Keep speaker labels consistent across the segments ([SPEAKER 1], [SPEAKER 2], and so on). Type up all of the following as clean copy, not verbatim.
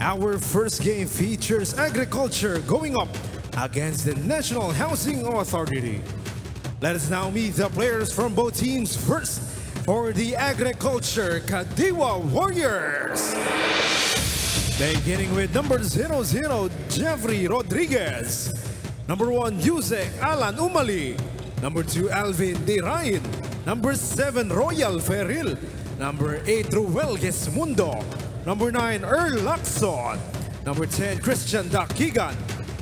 [SPEAKER 1] Our first game features agriculture going up against the National Housing Authority. Let us now meet the players from both teams. First, for the agriculture, Kadiwa Warriors. Beginning with number 00, Jeffrey Rodriguez. Number 1, Yusek Alan Umali. Number 2, Alvin Dirain. Number 7, Royal Ferril. Number 8, Ruel Gesmundo. Number 9, Earl Lacson. Number 10, Christian Dakigan.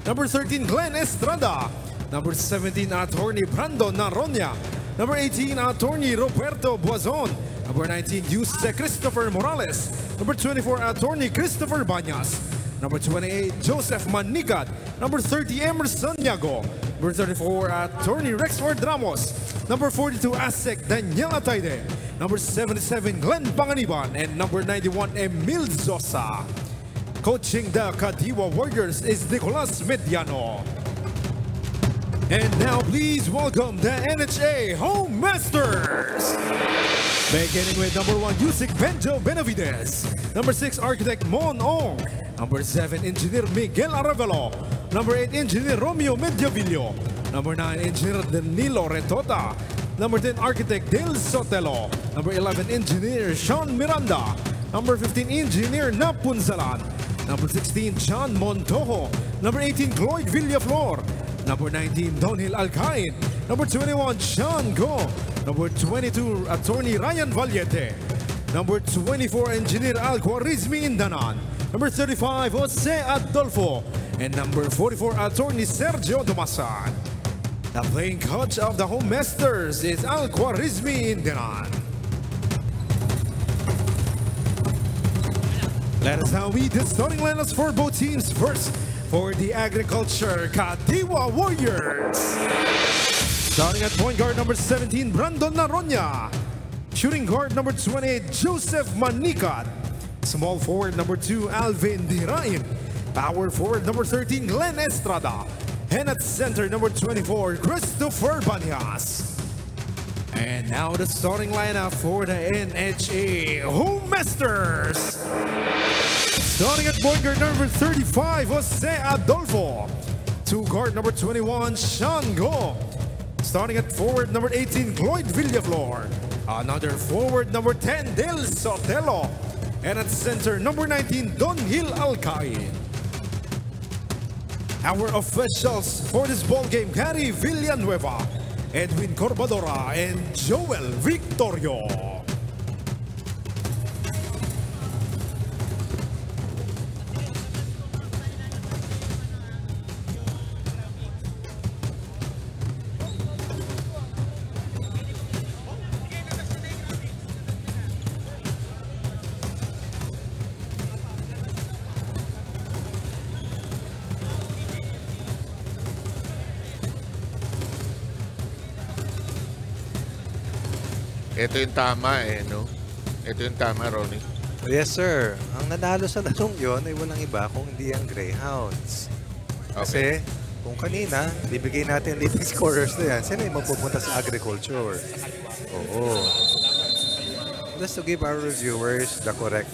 [SPEAKER 1] Number 13, Glenn Estrada. Number 17, Attorney Brandon Naronia. Number 18, Attorney Roberto Buazon. Number 19, Yusek Christopher Morales. Number 24, Attorney Christopher Banyas. Number 28, Joseph Manigat. Number 30, Emerson Yago. Number 34, Attorney Rexford Ramos. Number 42, Asek Daniel Ataide. Number 77, Glenn Panganiban. And number 91, Emil Zosa. Coaching the Kadiwa Warriors is Nicolas Mediano. And now please welcome the NHA Home Masters. Beginning with number 1, Yusik Benjo Benavides. Number 6, Architect Mon Ong. Number 7, Engineer Miguel Aravelo. Number 8, Engineer Romeo Mediavillo. Number 9, Engineer Danilo Retota. Number 10, Architect Dale Sotelo. Number 11, Engineer Sean Miranda. Number 15, Engineer Napunzalan. Number 16, John Montojo. Number 18, Cloyd Villaflor. Number 19, Donil Alcain. Number 21, Sean Go. Number 22, Attorney Ryan Valiente. Number 24, Engineer Al Quarizmi Indanan. Number 35, Jose Adolfo. And number 44, Attorney Sergio Domasan. The playing coach of the Home Masters is Al Quarizmi Indanan. Let us now meet the starting lineups for both teams. First, for the agriculture, Kadiwa Warriors. Starting at point guard number 17, Brandon Naronia. Shooting guard number 28, Joseph Manikat. Small forward number 2, Alvin Dirain. Power forward number 13, Glenn Estrada. And at center number 24, Christopher Banyas. And now the starting lineup for the NHA Home Masters. Starting at point guard number 35, Jose Adolfo. To guard number 21, Sean Go. Starting at forward number 18, Cloyd Villaflor. Another forward number 10, Del Sotelo. And at center number 19, Don Hill Alcain. Our officials for this ball game, Gary Villanueva, Edwin Corbadora, and Joel Victorio.
[SPEAKER 2] Ito yung tama no? Ito yung tama, Ronnie.
[SPEAKER 3] Yes, sir. Ang nanalo sa larong yun ay walang iba kung hindi ang Greyhounds. Kasi kung kanina, bibigay natin leading scorers na yan, sila yung mapupunta sa agriculture. Oo. Just to give our reviewers the correct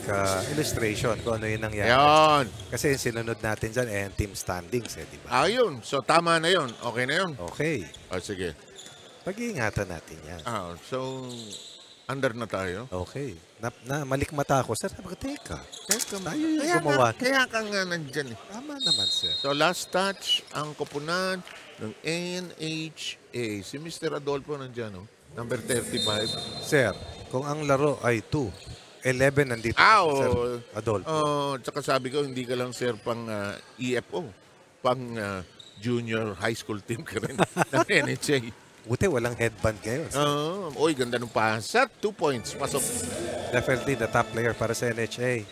[SPEAKER 3] illustration kung ano yung nangyari.
[SPEAKER 2] Yan.
[SPEAKER 3] Kasi yung sinunod natin dyan ay team standings, di ba?
[SPEAKER 2] Yun. So, tama na yun. Okay na yun.
[SPEAKER 3] Okay.
[SPEAKER 2] Sige.
[SPEAKER 3] Pag-iingatan natin yan.
[SPEAKER 2] So, under na tayo.
[SPEAKER 3] Okay. Malikmata ako. Sir, teka. Tayo yung gumawa.
[SPEAKER 2] Kaya ka nga nandyan eh.
[SPEAKER 3] Tama naman, sir.
[SPEAKER 2] So, last touch, ang koponan ng NHA. Si Mr. Adolfo nandyan, no? Number 35.
[SPEAKER 3] Sir, kung ang laro ay 2, 11 nandito. Sir Adolfo.
[SPEAKER 2] Tsaka sabi ko, hindi ka lang, sir, pang EFO. Pang junior high school team ka rin ng NHA.
[SPEAKER 3] Buti walang headband ngayon.
[SPEAKER 2] Uy, ganda ng pasat. 2 points. Pasok.
[SPEAKER 3] Definitely the top player para sa NHA.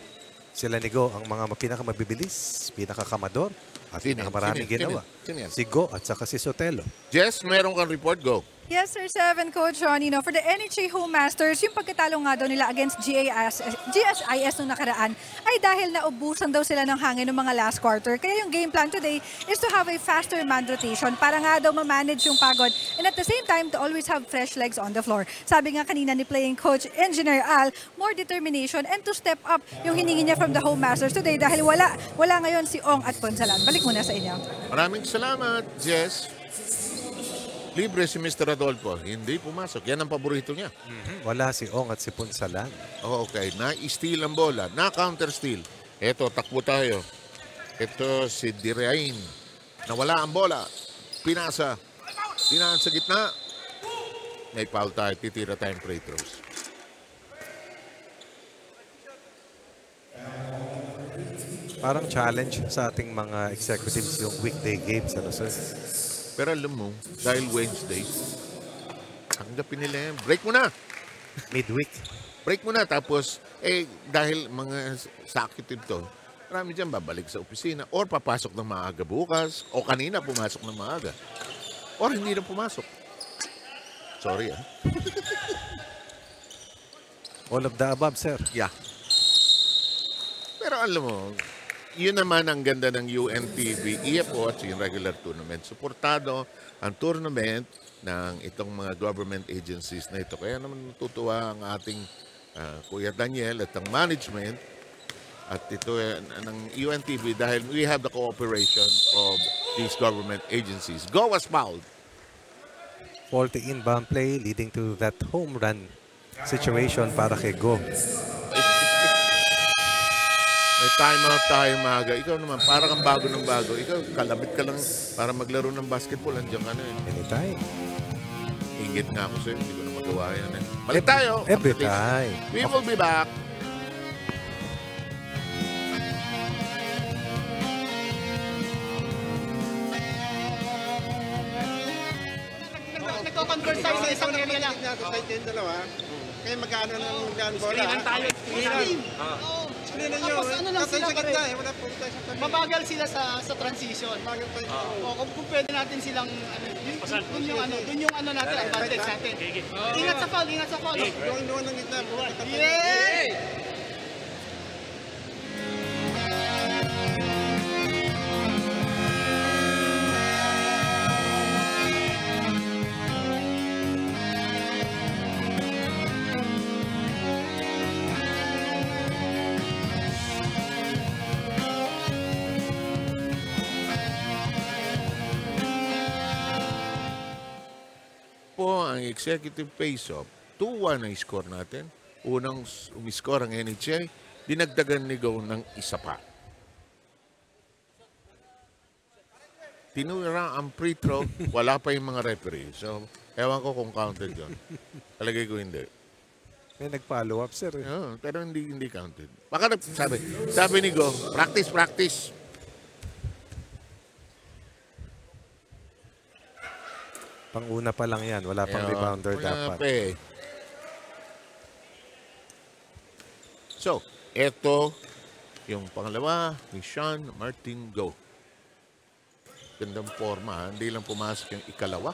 [SPEAKER 3] Sila ni Go, ang mga pinakamabibilis, pinakakamador, at pinakamaraming ginawa.
[SPEAKER 2] Sino yan?
[SPEAKER 3] Si Go at saka si Sotelo.
[SPEAKER 2] Jess, meron kang report, Go.
[SPEAKER 4] Yes, sir, 7, Coach Ron. You know, for the NHA Home Masters, yung pagkatalo nga daw nila against GSIS nung nakaraan ay dahil naubusan daw sila ng hangin ng mga last quarter. Kaya yung game plan today is to have a faster man rotation para nga daw ma-manage yung pagod and at the same time to always have fresh legs on the floor. Sabi nga kanina ni playing coach Engineer Al, more determination and to step up yung hiningi niya from the Home Masters today dahil wala ngayon si Ong at Ponsalan. Balik muna sa inyo.
[SPEAKER 2] Maraming salamat, Jess. Libre si Mr. Adolfo. Hindi pumasok. Yan ang paborito niya.
[SPEAKER 3] Wala si Ong at si Ponsalan.
[SPEAKER 2] Oh, okay. Na-steal ang bola. Na-counter-steal. Eto, takbo tayo. Ito si Dirain. Nawala ang bola. Pinasa. Dinaan sa gitna. May foul tayo. Titira tayong free throws.
[SPEAKER 3] Parang challenge sa ating mga executives yung weekday games. Ano, sir?
[SPEAKER 2] Pero alam mo, dahil Wednesday, tanggapin nila yan. Break mo na!
[SPEAKER 3] Midweek.
[SPEAKER 2] Break mo na. Tapos, dahil mga executive to, marami dyan babalik sa opisina or papasok ng maaga bukas o kanina pumasok ng maaga or hindi na pumasok. Sorry,
[SPEAKER 3] All of the above, sir.
[SPEAKER 2] Yeah. Pero alam mo, yun naman ang ganda ng UNTV, EFO at yung regular tournament. Suportado ang tournament ng itong mga government agencies na ito. Kaya naman natutuwa ang ating Kuya Daniel at ang management at ito ng UNTV dahil we have the cooperation of these government agencies. Go as fouled.
[SPEAKER 3] Faulty inbound play leading to that home run situation para kay Go.
[SPEAKER 2] May timeout tayo maaga. Ikaw naman, para kang bago ng bago. Ikaw, kalabit ka lang para maglaro ng basketball. Andiyan ka na
[SPEAKER 3] Anytime.
[SPEAKER 2] Ingit nga ako sa'yo. Hindi ko na magawa yan Balik tayo.
[SPEAKER 3] Every time.
[SPEAKER 2] We will be back.
[SPEAKER 5] Nagko-converse tayo sa isang area lang. Kaya magkano ng down bola? Screenan tayo. Screenan nyo. Tapos ano lang sila pare. Wala po tayo sa tabi. Mabagal sila sa transition. Mabagal tayo. Kung pwede natin silang, dun yung ano natin, advantage natin. Ingat sa foul, ingat sa foul. Doon ng gitna. Yay!
[SPEAKER 2] Po ang executive face-off, 2-1 ang score natin. Unang umiscore ang NHA, dinagdagan ni Go ng isa pa. Tinura ang free throw, wala pa yung mga referee. So, ewan ko kung counted yun. Talagay ko hindi.
[SPEAKER 3] May nag-follow up, sir.
[SPEAKER 2] Pero hindi counted. Baka sabi ni Go, practice.
[SPEAKER 3] Pang-una pa lang yan. Wala pang rebounder dapat.
[SPEAKER 2] So, eto yung pangalawa ni Sean Martin Go. Gandang forma. Hindi lang pumasok yung ikalawa.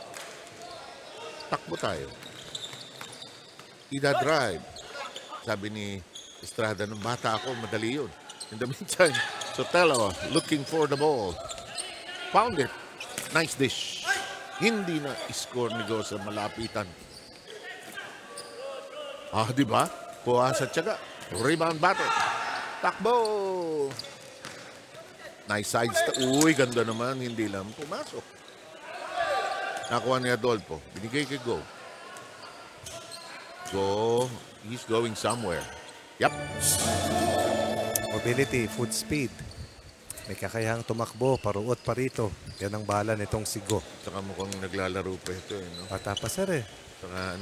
[SPEAKER 2] Takbo tayo. Ida drive. Sabi ni Estrada, nung bata ako, madali yun. In the meantime, Sotelo looking for the ball. Found it. Nice dish. Hindi na score ni Go sa malapitan. Di ba? Puwas at tiyaga. Rebound battle. Takbo. Nice side step. Uy, ganda naman. Hindi lang pumasok. Nakuha ni Adolfo. Binigay kay Go. Go. He's going somewhere. Yep.
[SPEAKER 3] Mobility, foot speed. May kakayahang tumakbo, paruot pa rito. Yan ang bala nitong si Go.
[SPEAKER 2] Saka mukhang naglalaro pa ito. No?
[SPEAKER 3] Bata pa, sir.
[SPEAKER 2] Saka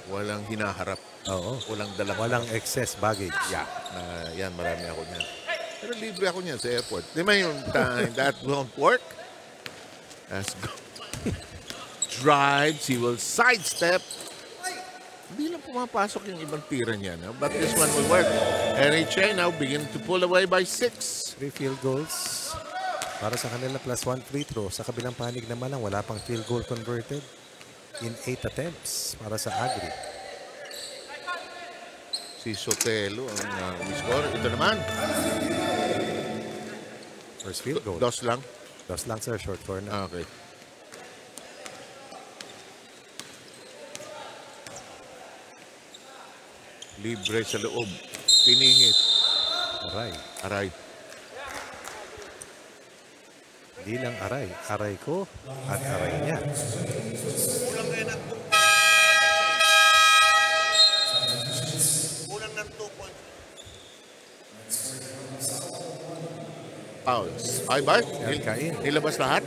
[SPEAKER 2] walang hinaharap.
[SPEAKER 3] Oo.
[SPEAKER 2] Walang
[SPEAKER 3] excess baggage.
[SPEAKER 2] Yeah. Yan, marami ako niyan. Pero libre ako niyan sa airport. Di ba yung time that won't work? Let's go. Drives. He will sidestep. Hindi lang pumapasok yung ibang tira niya. No? But this one will work. NHA now begin to pull away by 6.
[SPEAKER 3] 3 field goals. Para sa kanila +1 free throw. Sa kabilang panig naman lang, wala pang field goal converted in 8 attempts para sa Agri.
[SPEAKER 2] Si Sotelo ang score. Ito naman.
[SPEAKER 3] First field goal.
[SPEAKER 2] Dos lang.
[SPEAKER 3] Dos lang, sir. Short corner.
[SPEAKER 2] Okay. Libre sa loob. Pinihit.
[SPEAKER 3] Aray.
[SPEAKER 2] Aray.
[SPEAKER 3] Di lang aray. Aray ko at aray niya.
[SPEAKER 2] Kulang ng 2 points. Fouls. Ay ba?
[SPEAKER 3] Yan, kain.
[SPEAKER 2] Nilabas lahat?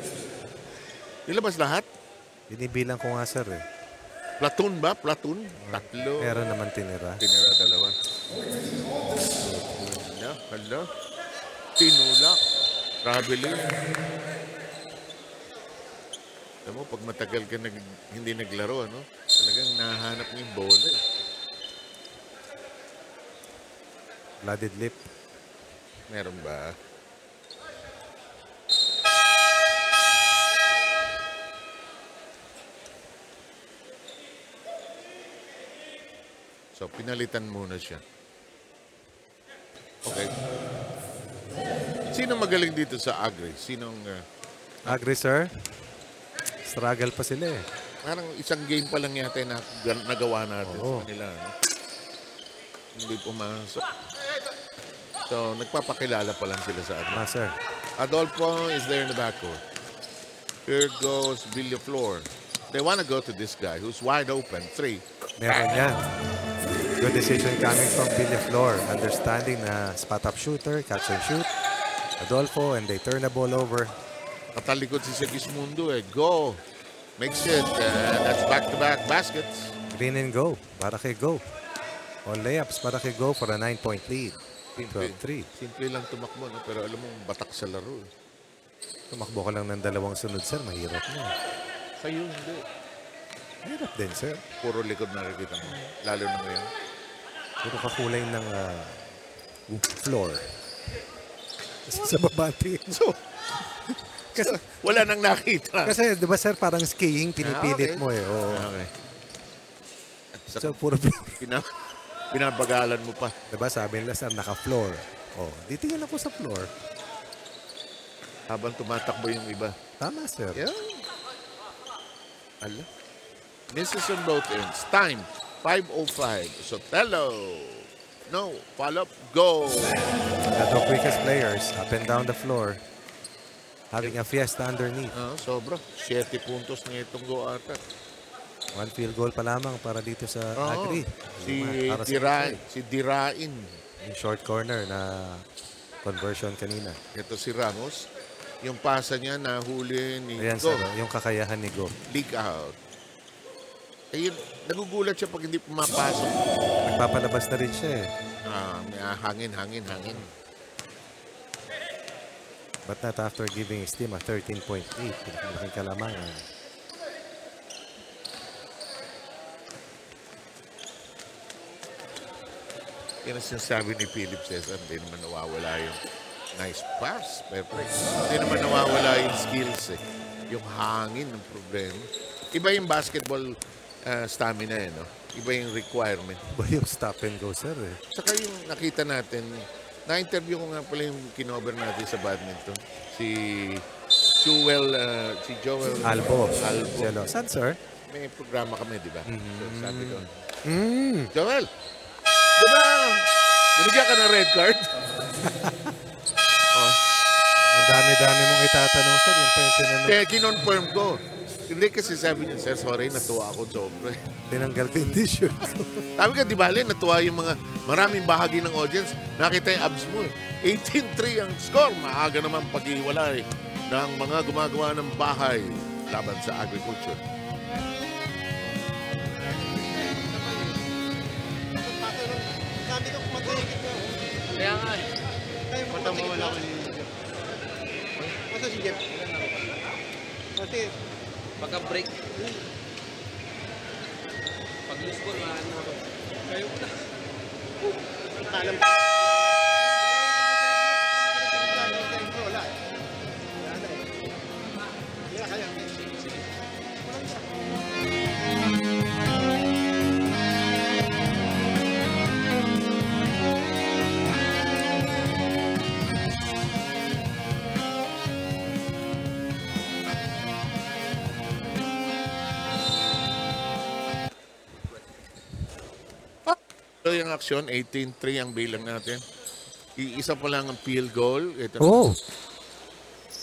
[SPEAKER 2] Nilabas lahat?
[SPEAKER 3] Binibilang ko nga, sir.
[SPEAKER 2] Platoon ba? Platoon? Tatlo.
[SPEAKER 3] Meron naman tinira.
[SPEAKER 2] Tinira dalawa. Hala. Tinulak. Traveling. Alam mo, pag matagal ka hindi naglaro, ano? Talagang nahanap mo yung bola.
[SPEAKER 3] Blooded lip.
[SPEAKER 2] Meron ba? So, pinalitan muna siya. Okay. Sino magaling dito sa Agri? Sinong...
[SPEAKER 3] Agri, sir. Struggle pa sila eh.
[SPEAKER 2] Parang isang game pa lang yata na nagawa natin sa kanila. No? Hindi pumasok. So, nagpapakilala pa lang sila sa Agri.
[SPEAKER 3] Sir.
[SPEAKER 2] Adolfo is there in the backcourt. Here goes Villaflor. They want to go to this guy who's wide open. 3.
[SPEAKER 3] Meron yan. Good decision coming from Villaflor. Understanding na spot-up shooter, catch and shoot. Adolfo, and they turn the ball over.
[SPEAKER 2] Katalikod si Segismundo eh. Go. Makes it. That's back-to-back baskets.
[SPEAKER 3] Green and go. Para kay go. All layups para kay go for a 9-point lead. 12-3.
[SPEAKER 2] Simple lang tumakbo. No? Pero alam mo, batak sa laro. Eh.
[SPEAKER 3] Tumakbo ka lang ng dalawang sunod, sir. Mahirap na.
[SPEAKER 2] Sa'yo, hindi.
[SPEAKER 3] Mahirap din, sir.
[SPEAKER 2] Puro likod nakikita mo. Lalo na ngayon.
[SPEAKER 3] Puro kakulay ng floor. Kasi sa babati. So,
[SPEAKER 2] kasi, wala nang nakita.
[SPEAKER 3] Kasi, di ba, sir, parang skiing, pinipilit
[SPEAKER 2] okay.
[SPEAKER 3] mo eh. Oo.
[SPEAKER 2] Okay.
[SPEAKER 3] So, puro floor.
[SPEAKER 2] Binabagalan mo pa.
[SPEAKER 3] Di ba, sabi nila, sir, naka-floor. Oh, ditingin ako sa floor.
[SPEAKER 2] Habang tumatakbo yung iba.
[SPEAKER 3] Tama, sir.
[SPEAKER 2] Yeah. Ala. Misses on both ends. Time, 5:05. Sotelo. No. Follow-up. Go.
[SPEAKER 3] The quickest players up and down the floor. Having a fiesta underneath.
[SPEAKER 2] Sobra. 7 puntos na itong go ata.
[SPEAKER 3] 1 field goal pa lamang para dito sa Agri.
[SPEAKER 2] Si Dirain.
[SPEAKER 3] Yung short corner na conversion kanina.
[SPEAKER 2] Ito si Ramos. Yung pasa niya nahuli ni
[SPEAKER 3] Ayan,
[SPEAKER 2] Go.
[SPEAKER 3] sir, yung kakayahan ni Go.
[SPEAKER 2] Leak out. Ayun, nagugulat siya pag hindi pumapasok.
[SPEAKER 3] Nagpapalabas na rin siya eh.
[SPEAKER 2] May hangin.
[SPEAKER 3] But not after giving his team a 13-point lead. Malaking kalamangan.
[SPEAKER 2] Yan ang sinasabi ni Philip Cesar, hindi naman nawawala yung nice pass. Perfect. Hindi naman nawawala yung skills eh. Yung hangin ng problema. Iba yung basketball stamina eh, no? Iba yung requirement.
[SPEAKER 3] Iba yung stop and go, sir eh.
[SPEAKER 2] Saka yung nakita natin, na-interview ko nga pala yung kinover natin sa badminton. Si Joel
[SPEAKER 3] Albo.
[SPEAKER 2] Albo.
[SPEAKER 3] Saan, sir?
[SPEAKER 2] May programa kami, di ba? So, sabi ko,
[SPEAKER 3] Mm.
[SPEAKER 2] Joel, diba, binigyan ka ng red card?
[SPEAKER 3] Ang dami-dami mong itatanong, sir. Yung pa yung tinanong.
[SPEAKER 2] Kaya kinonfirm ko. Hindi kasi sabi niya, sir, sorry, natuwa ako sobra.
[SPEAKER 3] Tinanggal ko yung t-shirt.
[SPEAKER 2] Sabi ka, di ba, natuwa yung mga maraming bahagi ng audience. Nakita yung abs mo. 18-3 ang score. Maaga naman pag-iwalay ng mga gumagawa ng bahay laban sa agriculture.
[SPEAKER 5] Sabi ko, matahigit na. Kaya nga eh. Kaya mo matawala ko ni Jeff. Asa si Jeff? Kasi,
[SPEAKER 6] pagka-break. Pag-lose ko na ano. Kayo ko na.
[SPEAKER 5] alam.
[SPEAKER 2] Ito yung aksyon, 18-3 ang bilang natin. Iisa pa lang ang field goal. Ito
[SPEAKER 3] Oh,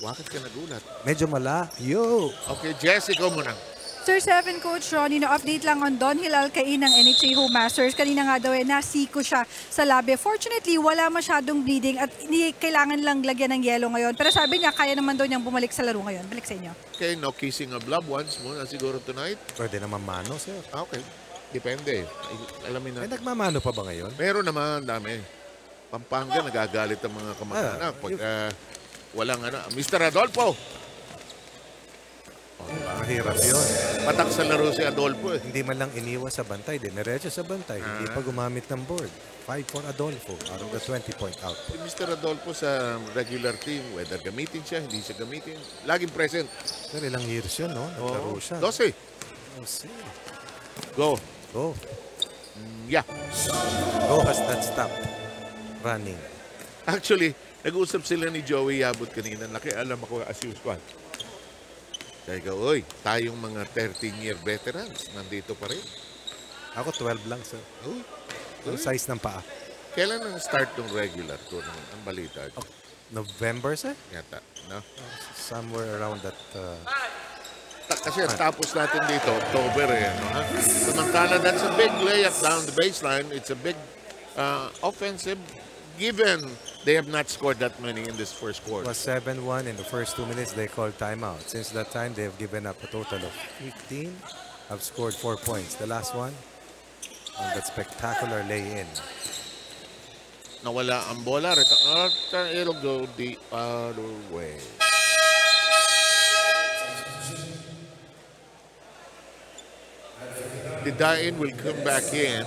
[SPEAKER 2] Bakit ka nagulat?
[SPEAKER 3] medyo malayo.
[SPEAKER 2] Okay, Jesse, ikaw muna.
[SPEAKER 4] Sir Seven, Coach Ronnie, no, update lang on Don Hilal Cain ng NHA Home Masters. Kanina nga daw nasiko siya sa labi. Fortunately, wala masyadong bleeding at hindi kailangan lang lagyan ng yelo ngayon. Pero sabi niya, kaya naman daw niyang bumalik sa laro ngayon. Balik sa inyo.
[SPEAKER 2] Okay, no kissing of loved ones muna siguro tonight.
[SPEAKER 3] Pwede naman mano, sir.
[SPEAKER 2] Okay, depende. Alamin
[SPEAKER 3] Ay,
[SPEAKER 2] natin.
[SPEAKER 3] nagmamano pa ba ngayon?
[SPEAKER 2] Meron naman, dami. Pampanga, nagagalit ang mga kamag-anak. Pag walang Mr. Adolfo!
[SPEAKER 3] Mahirap yun.
[SPEAKER 2] Patak sa laro si Adolfo.
[SPEAKER 3] Hindi man lang iniwan sa bantay, dinerecho sa bantay. Hindi pa gumamit ng board. 5 for Adolfo out of the 20-point output.
[SPEAKER 2] Si Mr. Adolfo sa regular team, whether gamitin siya, hindi siya gamitin, laging present.
[SPEAKER 3] Sir, ilang years yun, no? Naglaro siya.
[SPEAKER 2] 12.
[SPEAKER 3] Oh, see.
[SPEAKER 2] Go.
[SPEAKER 3] Go.
[SPEAKER 2] Yeah.
[SPEAKER 3] Go has not stopped running.
[SPEAKER 2] Actually, nag-uusap sila ni Joey Yabut kanina. Nakialam ako as usual. Kaya ka, oy, tayong mga 13-year veterans, nandito pa rin.
[SPEAKER 3] Ako 12 lang, sir.
[SPEAKER 2] Uy,
[SPEAKER 3] Ang size ng paa.
[SPEAKER 2] kailan ang start ng regular tournament? Ang balita.
[SPEAKER 3] November, sir?
[SPEAKER 2] Yata, no?
[SPEAKER 3] Somewhere around that...
[SPEAKER 2] Kasi tapos natin dito, October eh. No, ha? Samantala, that's a big layup down the baseline. It's a big offensive given they have not scored that many in this first
[SPEAKER 3] It
[SPEAKER 2] quarter.
[SPEAKER 3] was 7-1 in the first 2 minutes. They called timeout. Since that time, they have given up a total of 15. Have scored 4 points. The last one, on that spectacular lay-in.
[SPEAKER 2] Nawala ang bola. It'll go the other way. The Dain will come back in.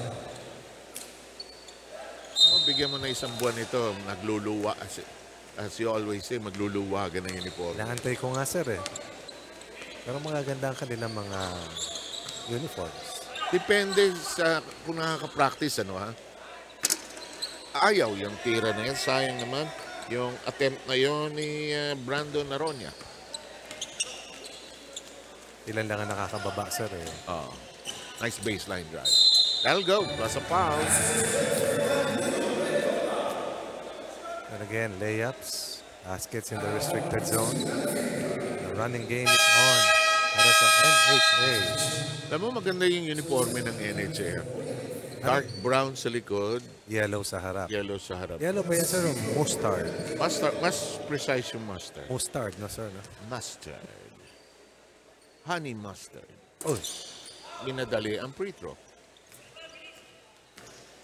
[SPEAKER 2] Bigyan mo na isang buwan ito. Nagluluwa. As you always say, magluluwagan ng uniform.
[SPEAKER 3] Naantay ko nga, sir, eh. Pero magaganda ang kanilang mga uniforms.
[SPEAKER 2] Depende sa kung nakaka-practice, ano ha? Ayaw yung tira na yan. Sayang naman yung attempt na yun ni Brandon Aronia.
[SPEAKER 3] Ilan lang ang nakakababa, sir, eh.
[SPEAKER 2] Nice baseline drive. That'll go. Plus a foul.
[SPEAKER 3] And again, layups, baskets in the restricted zone. The running game is on. Para sa NHA.
[SPEAKER 2] Alam mo, maganda yung uniforme ng NHA. Dark brown sa likod,
[SPEAKER 3] Yellow sa harap.
[SPEAKER 2] yellow sa harap.
[SPEAKER 3] Yellow ba yan, sir? O mustard?
[SPEAKER 2] Mustard, mas precise yung mustard.
[SPEAKER 3] Mustard, no, sir? No?
[SPEAKER 2] Mustard. Honey mustard.
[SPEAKER 3] Oh,
[SPEAKER 2] Minadali ang free throw.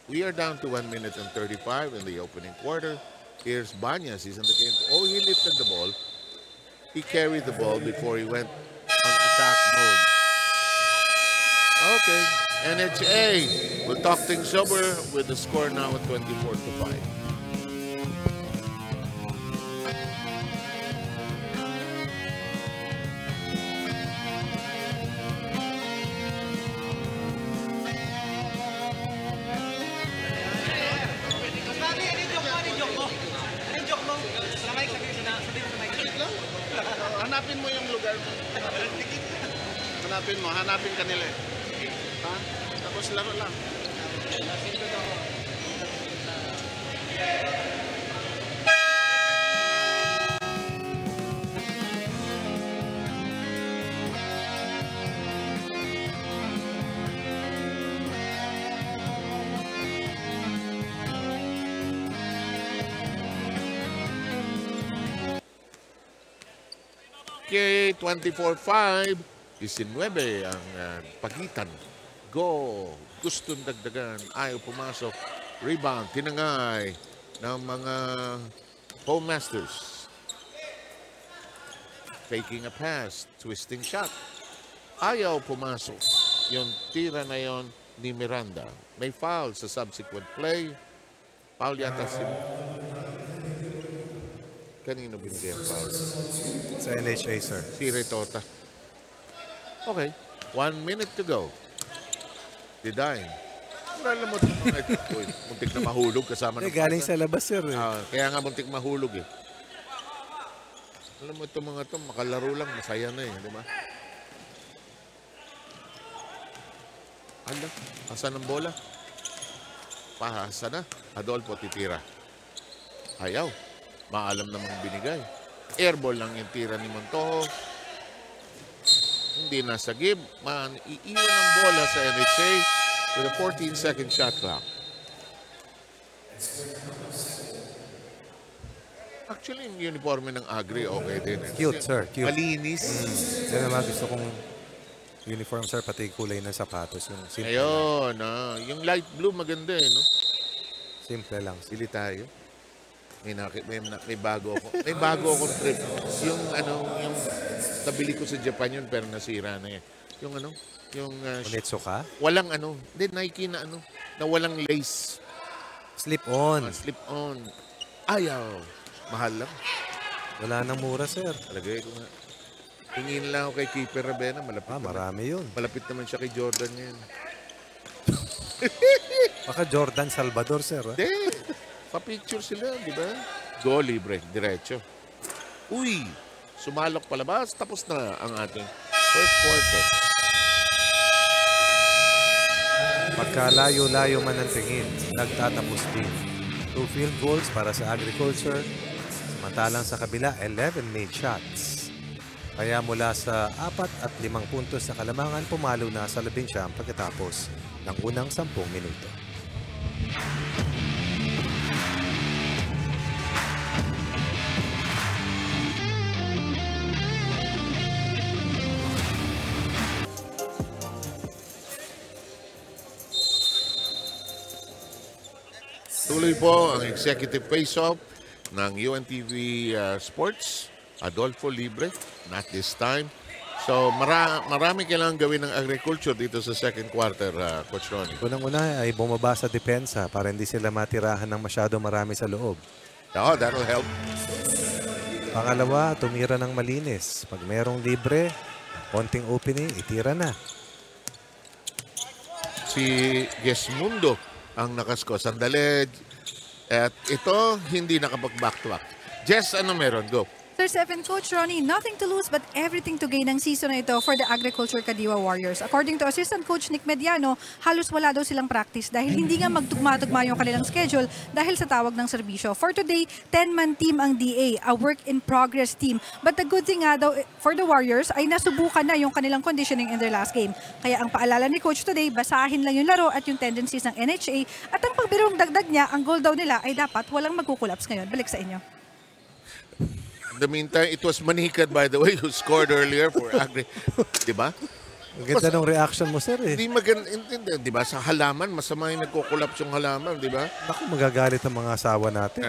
[SPEAKER 2] We are down to 1 minute and 35 in the opening quarter. Here's Banyas. He's in the game. Oh, he lifted the ball. He carried the ball before he went on attack mode. Okay. NHA will talk things over with the score now at 24-5.
[SPEAKER 5] Hanapin mo yung lugar mo. Hanapin ka nila eh. Ha? Tapos laro lang.
[SPEAKER 2] Okay, 24-5. 19 ang pagitan. Go. Gustong dagdagan. Ayaw pumasok. Rebound. Tinangay ng mga Home Masters. Faking a pass. Twisting shot. Ayaw pumasok. Yung tira na yon ni Miranda. May foul sa subsequent play. Foul yata si... Kanino binigay ang foul?
[SPEAKER 3] sa NHA, sir.
[SPEAKER 2] Si Retota. Okay. 1 minute to go. Didain. Alam mo, muntik na mahulog kasama ng...
[SPEAKER 3] Galing sa labas, sir. Eh.
[SPEAKER 2] Kaya nga muntik mahulog eh. Alam mo itong mga ito, makalaro lang, masaya na eh, di ba? Anda, asan ang bola? Pahasa na. Adolfo titira. Ayaw. Maalam namang binigay. Airball lang yung tira ni Montojo. Hindi nasagib. Iiwan ang bola sa NHA with a 14-second shot clock. Actually, yung uniforme ng Agri, okay din.
[SPEAKER 3] Cute, sir. Cute.
[SPEAKER 2] Malinis.
[SPEAKER 3] Yan naman gusto kong uniform, sir, pati kulay ng sapatos. Yung simple,
[SPEAKER 2] Ayun, yung light blue maganda eh, no?
[SPEAKER 3] simple lang.
[SPEAKER 2] Bili tayo. May bago ako. May bago akong trip. Yung nabili ko sa Japan yun pero nasira na yan. Yung
[SPEAKER 3] Onitsuka?
[SPEAKER 2] walang hindi Nike na na walang lace.
[SPEAKER 3] Slip-on.
[SPEAKER 2] Slip-on. Ayaw. Mahal lang.
[SPEAKER 3] Wala nang mura, sir.
[SPEAKER 2] Talagay ko nga. Tingin lang ako kay Keeper Rabena. Malapit
[SPEAKER 3] Marami yun.
[SPEAKER 2] Malapit naman siya kay Jordan ngayon.
[SPEAKER 3] Baka Jordan Salvador, sir.
[SPEAKER 2] Hindi. Pa-picture sila, di ba? Go libre. Diretso. Uy! Sumalok palabas. Tapos na ang ating first quarter.
[SPEAKER 3] Pagkalayo-layo man ang tingin, nagtatapos din. 2 field goals para sa Agriculture. Samantalang sa kabila, 11 made shots. Kaya mula sa 4 at 5 puntos sa kalamangan, pumalo na sa 11 pagkatapos ng unang 10 minuto.
[SPEAKER 2] Tuloy po ang executive face-off ng UNTV Sports. Adolfo libre, not this time. So marami kailangan gawin ng Agriculture dito sa second quarter, Coach Ronnie.
[SPEAKER 3] Unang-una ay bumaba sa depensa para hindi sila matirahan ng masyado marami sa loob.
[SPEAKER 2] Oh, that'll help.
[SPEAKER 3] Pangalawa, tumira ng malinis. Pag merong libre, konting opening, itira na.
[SPEAKER 2] Si Gesmundo ang nakasko. Sandali. At ito, hindi nakapag-back-to-back. Jess, ano meron? Go.
[SPEAKER 4] Sir Stephen, Coach Ronnie, nothing to lose but everything to gain ang season na ito for the Agriculture Kadiwa Warriors. According to Assistant Coach Nick Mediano, halos wala daw silang practice dahil hindi nga magtugma-tugma yung kanilang schedule dahil sa tawag ng serbisyo. For today, 10-man team ang DA, a work-in-progress team. But the good thing nga daw for the Warriors ay nasubukan na yung kanilang conditioning in their last game. Kaya ang paalala ni Coach today, basahin lang yung laro at yung tendencies ng NHA at ang pagbirong dagdag niya, ang goal daw nila ay dapat walang magkukulaps ngayon. Balik sa inyo.
[SPEAKER 2] In the meantime, it was Manikad, by the way, who scored earlier for Agri. Diba?
[SPEAKER 3] Ang ganda ng reaction mo, sir.
[SPEAKER 2] Hindi maganda, diba? Sa halaman, masama yung nagkukulaps yung halaman, diba?
[SPEAKER 3] Naku, magagalit ang mga asawa natin.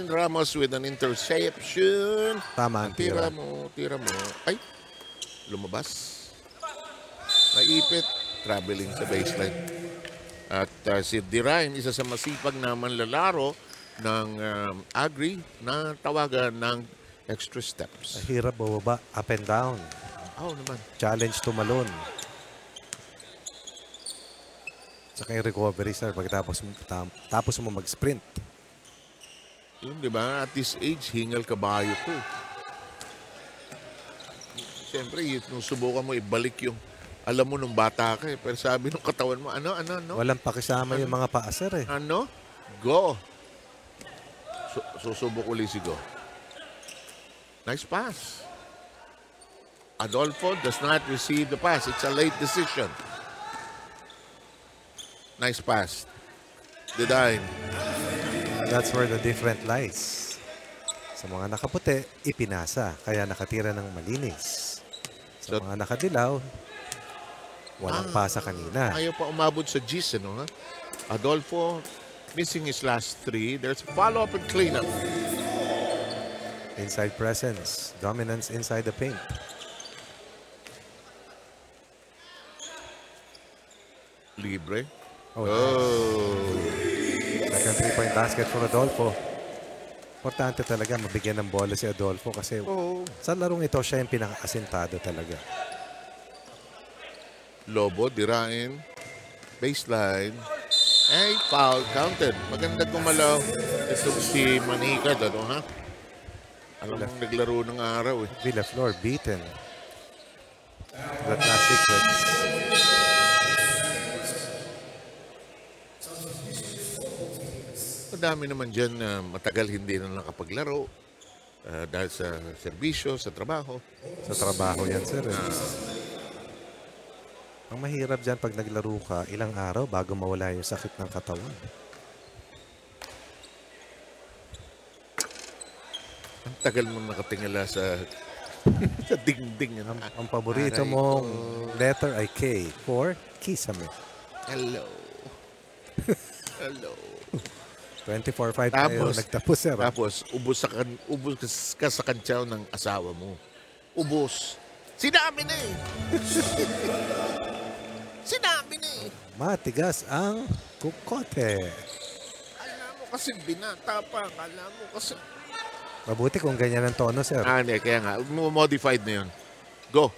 [SPEAKER 2] Ramos with an interception.
[SPEAKER 3] Tama ang tira.
[SPEAKER 2] Tira mo. Ay, lumabas. Naipit. Traveling sa baseline. At si Dirain, isa sa masipag na manlalaro ng Agri na tawagan ng extra steps.
[SPEAKER 3] Hirap bababa, up and down.
[SPEAKER 2] Naman.
[SPEAKER 3] Challenge tumalon. Saka yung recovery, sir, pagkatapos mo mag-sprint.
[SPEAKER 2] Yun, di ba? At this age, hingal kabayo to. Siyempre, nung subukan mo ibalik yung alam mo nung bata ka eh. Pero sabi nung katawan mo, ano?
[SPEAKER 3] Walang pakisama yung mga paa, sir, eh.
[SPEAKER 2] Ano? Go. Susubok uli si Go. Nice pass. Adolfo does not receive the pass. It's a late decision. Nice pass. Didine.
[SPEAKER 3] That's where the difference lies. Sa mga nakaputi, ipinasa. Kaya nakatira ng malinis. Sa mga nakadilaw, walang pasa kanina.
[SPEAKER 2] Ayaw pa umabot sa G's, ano? Adolfo missing his last 3. There's follow-up and cleanup.
[SPEAKER 3] Inside presence. Dominance inside the paint.
[SPEAKER 2] Libre.
[SPEAKER 3] Second 3-point basket for Adolfo. Importante talaga mabigyan ng bola si Adolfo kasi sa larong ito siya yung pinaka-asintado talaga.
[SPEAKER 2] Lobo, Dirain. Baseline. Ay, foul. Counted. Maganda gumalaw. Ito si Manikad, ano ha? Alam mong naglaro ng araw eh.
[SPEAKER 3] Villaflor beaten. That's not secrets.
[SPEAKER 2] Madami naman dyan na matagal hindi na nakapaglaro dahil sa serbisyo, sa trabaho.
[SPEAKER 3] Sa trabaho yan, sir. Ang mahirap dyan pag naglaro ka, ilang araw bago mawala yung sakit ng katawan.
[SPEAKER 2] Ang tagal mo nakatingala sa sa dingding.
[SPEAKER 3] Ang paborito mong letter ay K for Kisame.
[SPEAKER 2] Hello. Hello.
[SPEAKER 3] 24-5 tayo nagtapos, sir.
[SPEAKER 2] Tapos, ubos ka sa kantsaw ng asawa mo. Ubos. Sinabi na eh. Sinabi na eh.
[SPEAKER 3] Matigas ang kukote.
[SPEAKER 2] Alam mo kasi binata pa. Alam mo kasi...
[SPEAKER 3] Mabuti kung ganyan ang tono, sir.
[SPEAKER 2] Kaya nga. Modified na yun. Go.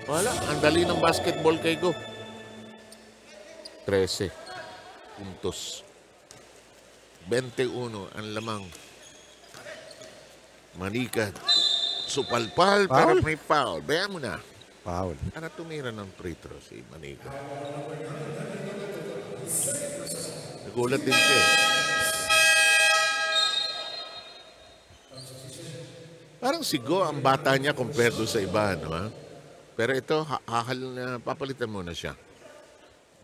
[SPEAKER 2] Wala. Ang dali ng basketball kay Go. 13 puntos. 21 ang lamang. Manikad. Supalpal para may foul. Bayan mo na.
[SPEAKER 3] Foul.
[SPEAKER 2] Para tumira ng free throw si Manikad. Nagulat din siya. Parang si Go ang bata niya compared sa iba, no? Ha? Pero ito, papalitan muna siya.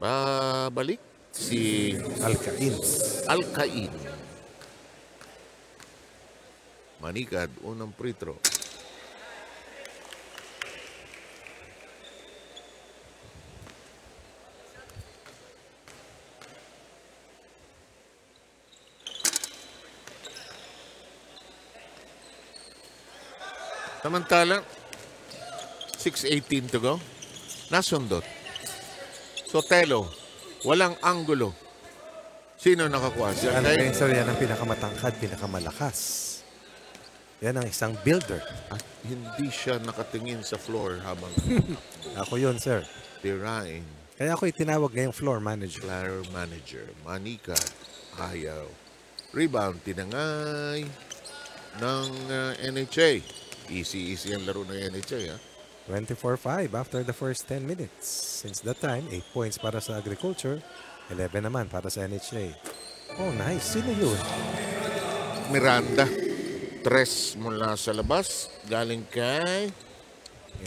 [SPEAKER 2] Babalik si Alcain. Manikad, unang free throw. Samantala, 6:18 to go. Nasundot. Sotelo. Walang anggulo. Sino nakakuha?
[SPEAKER 3] Ang defensor yan ang pinakamatangkad, pinakamalakas. Yan ang isang builder.
[SPEAKER 2] At hindi siya nakatingin sa floor habang
[SPEAKER 3] Ako yun, sir.
[SPEAKER 2] tirain.
[SPEAKER 3] Kaya ako itinawag ngayong floor manager.
[SPEAKER 2] Floor manager. Manika. Ayaw. Rebound. Tinangay ng NHA. Easy ang laro ng NHA.
[SPEAKER 3] 24-5 after the first 10 minutes. Since that time, 8 points para sa Agriculture, 11 naman para sa NHA. Oh, nice. Sino yun?
[SPEAKER 2] Miranda. 3 mula sa labas. Galing kay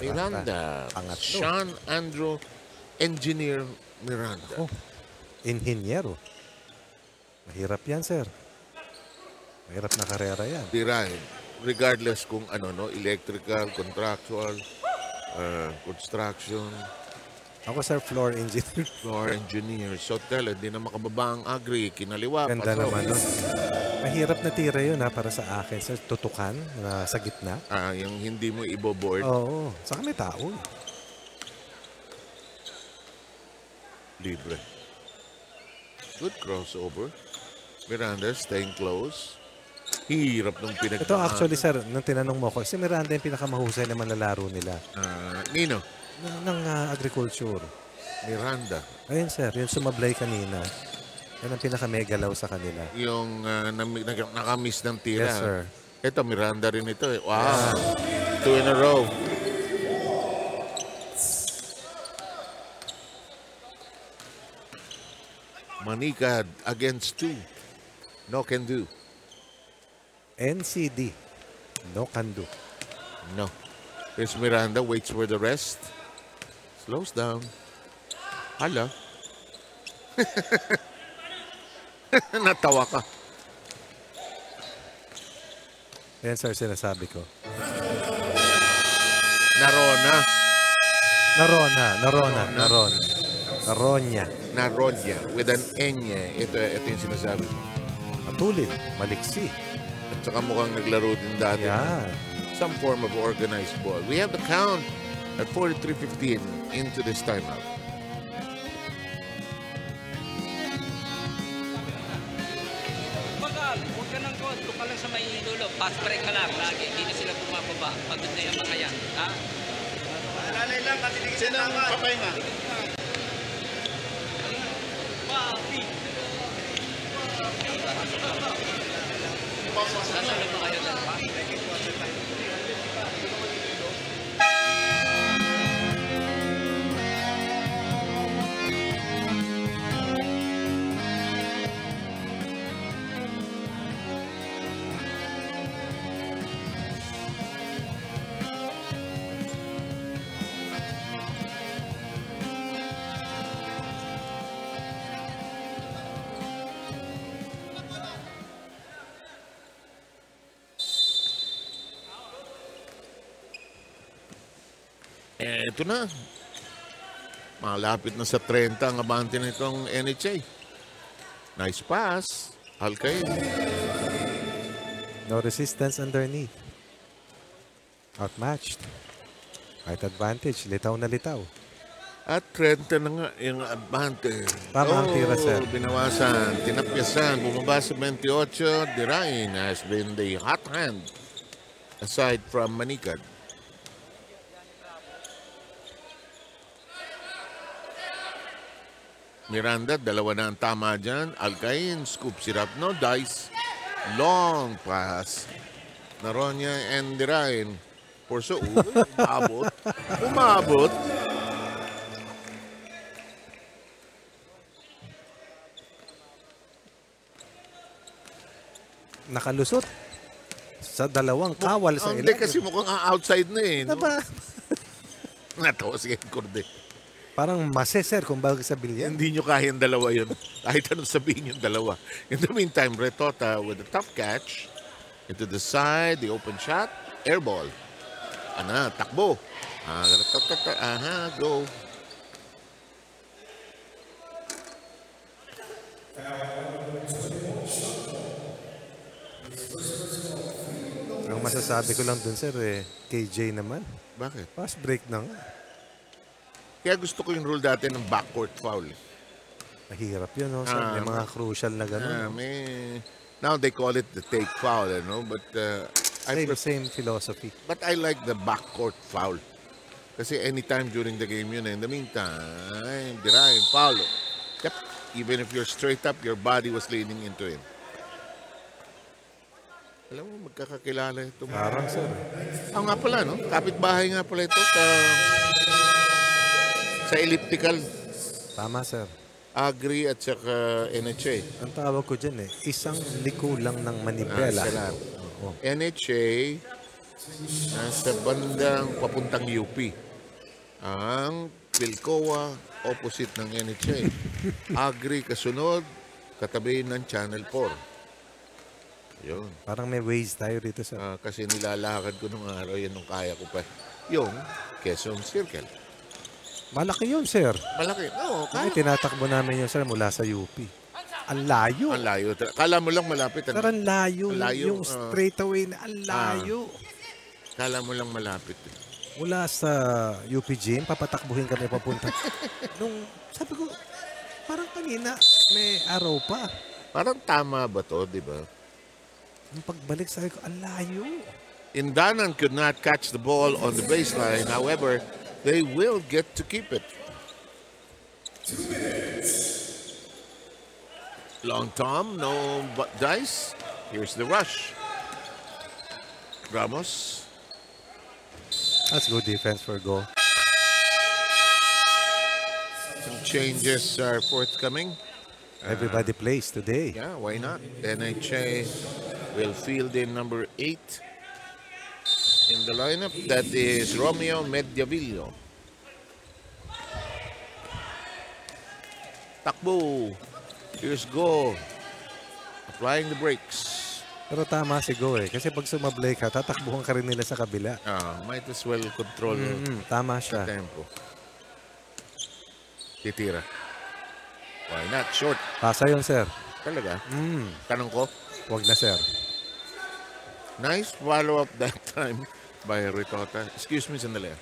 [SPEAKER 2] Miranda.
[SPEAKER 3] Pangatlo.
[SPEAKER 2] Sean Andrew Engineer Miranda.
[SPEAKER 3] Oh, Inhinyero. Mahirap yan, sir. Mahirap na karera yan.
[SPEAKER 2] Tirahin. Regardless kung electrical, contractual, construction,
[SPEAKER 3] Ako, sir, floor engineer.
[SPEAKER 2] floor engineer. So hindi na makababa ang agri, kinaliwa.
[SPEAKER 3] Ganda
[SPEAKER 2] pasok.
[SPEAKER 3] naman nun. Mahirap na tira yun, para sa akin, sir. Tutukan na sa gitna.
[SPEAKER 2] Yung hindi mo iboboard.
[SPEAKER 3] Oo. Saka may tao.
[SPEAKER 2] Libre. Good crossover. Miranda staying close. Hirap nung
[SPEAKER 3] Ito actually, sir, nung tinanong mo ko, si Miranda yung pinakamahusay na manlalaro nila.
[SPEAKER 2] Nino?
[SPEAKER 3] Ng agriculture.
[SPEAKER 2] Miranda.
[SPEAKER 3] Ayun, sir, yung sumablay kanina. Yan ang pinaka-megalaw sa kanila.
[SPEAKER 2] Yung nakamiss ng tira.
[SPEAKER 3] Yes, sir.
[SPEAKER 2] Ito, Miranda rin ito. Wow. 2 in a row. Manikad against 2. No can do.
[SPEAKER 3] NCD. No can do.
[SPEAKER 2] No. Here's Miranda, waits for the rest. Slows down. Hala. Natawa ka.
[SPEAKER 3] Ayan, sir, sinasabi ko.
[SPEAKER 2] Narona. Naronya. With an N. Ito yung sinasabi mo.
[SPEAKER 3] Matulid. Maliksi.
[SPEAKER 2] At saka mukhang naglaro din dati.
[SPEAKER 3] Yan.
[SPEAKER 2] Some form of organized ball. We have the count at 43:15 into this timeout.
[SPEAKER 6] Bagal, huwag ka ng god. Doon ka lang sa may dulo. Pass break ka lang. Lagi. Hindi na sila bumababa. Pagod na yung mga yan. Ha?
[SPEAKER 5] Alalay lang kasi hindi kita tama. Papay na.
[SPEAKER 6] Papi! Nasaan na ba kayo dalawa?
[SPEAKER 2] Ito na. Malapit na sa 30 ang abante nitong NHA. Nice pass. Alcain.
[SPEAKER 3] No resistance underneath. Outmatched. Right advantage. Litaw na litaw.
[SPEAKER 2] At 30 na nga yung abante.
[SPEAKER 3] Tama ang tira, sir.
[SPEAKER 2] Binawasan. Tinapyasan. Bumaba sa 28. Dirain has been the hot hand. Aside from Manikad. Miranda, dalawa na ang tama dyan. Alcain, scoop sirap, no dice. Long pass. Naronya and Dirain. Porso, umabot. Umabot.
[SPEAKER 3] Nakalusot sa dalawang kawal sa
[SPEAKER 2] Hindi
[SPEAKER 3] ilalim.
[SPEAKER 2] kasi mukhang outside na eh. No?
[SPEAKER 3] Diba?
[SPEAKER 2] Natawa si Kurde.
[SPEAKER 3] Parang maseser kung bago sa bilyan.
[SPEAKER 2] Hindi nyo kayang dalawa yun. Kahit anong sabihin yung dalawa. In the meantime, Retota with a tough catch. Into the side, the open shot. Air ball. Takbo. Go.
[SPEAKER 3] Ang masasabi ko lang dun, sir, KJ naman.
[SPEAKER 2] Bakit?
[SPEAKER 3] Fast break na nga.
[SPEAKER 2] Kaya gusto ko yung rule dati ng backcourt foul.
[SPEAKER 3] Mahirap yun, no? Sir? May mga crucial na gano'n.
[SPEAKER 2] Now they call it the take foul, but
[SPEAKER 3] Same philosophy.
[SPEAKER 2] But I like the backcourt foul. Kasi anytime during the game yun. In the meantime, Dirain, foul. Yep. Even if you're straight up, your body was leaning into it. Alam mo, magkakakilala ito.
[SPEAKER 3] Parang, sir.
[SPEAKER 2] Nga pala, no? Kapitbahay nga pala ito sa elliptical.
[SPEAKER 3] Tama, sir.
[SPEAKER 2] Agri at saka NHA.
[SPEAKER 3] Ang tawag ko dyan, isang liko lang ng manibela.
[SPEAKER 2] NHA nasa bandang papuntang UP. Ang Pilcoa opposite ng NHA. Agri kasunod, katabi ng Channel 4. Yun.
[SPEAKER 3] Parang may ways tayo dito, sir.
[SPEAKER 2] Kasi nilalakad ko nung araw, yan nung kaya ko pa. Yung Quezon Circle.
[SPEAKER 3] Malaki yun, sir.
[SPEAKER 2] Malaki. Oo, kaya.
[SPEAKER 3] Tinatakbo namin yun, sir, mula sa UP. Ang layo.
[SPEAKER 2] Ang layo. Kala mo lang malapit.
[SPEAKER 3] Sir, ang layo.
[SPEAKER 2] Ang layo,
[SPEAKER 3] yung straightaway na ang layo.
[SPEAKER 2] Kala mo lang malapit.
[SPEAKER 3] Mula sa UP Gym, papatakbuhin kami papunta. Sabi ko, parang kanina, may araw pa.
[SPEAKER 2] Parang tama ba to, di ba?
[SPEAKER 3] Nung pagbalik, sabi ko, ang layo.
[SPEAKER 2] Indanan could not catch the ball on the baseline. However, they will get to keep it. Long Tom, no dice. Here's the rush. Ramos.
[SPEAKER 3] That's good defense for goal.
[SPEAKER 2] Some changes are forthcoming.
[SPEAKER 3] Everybody plays today.
[SPEAKER 2] Yeah, why not? NHA will field in number 8 in the lineup. That is Romeo Mediavillo. Takbo. Here's Go. Applying the brakes.
[SPEAKER 3] Pero tama si Go kasi pag sumablay ka, tatakbuhan ka rin nila sa kabila.
[SPEAKER 2] Might as well control
[SPEAKER 3] Tama
[SPEAKER 2] the
[SPEAKER 3] siya.
[SPEAKER 2] tempo. Titira. Why not? Short.
[SPEAKER 3] Pasa yun, sir.
[SPEAKER 2] Talaga? Tanong ko.
[SPEAKER 3] Huwag na, sir.
[SPEAKER 2] Nice follow-up that time by Retota. Excuse me, sandali.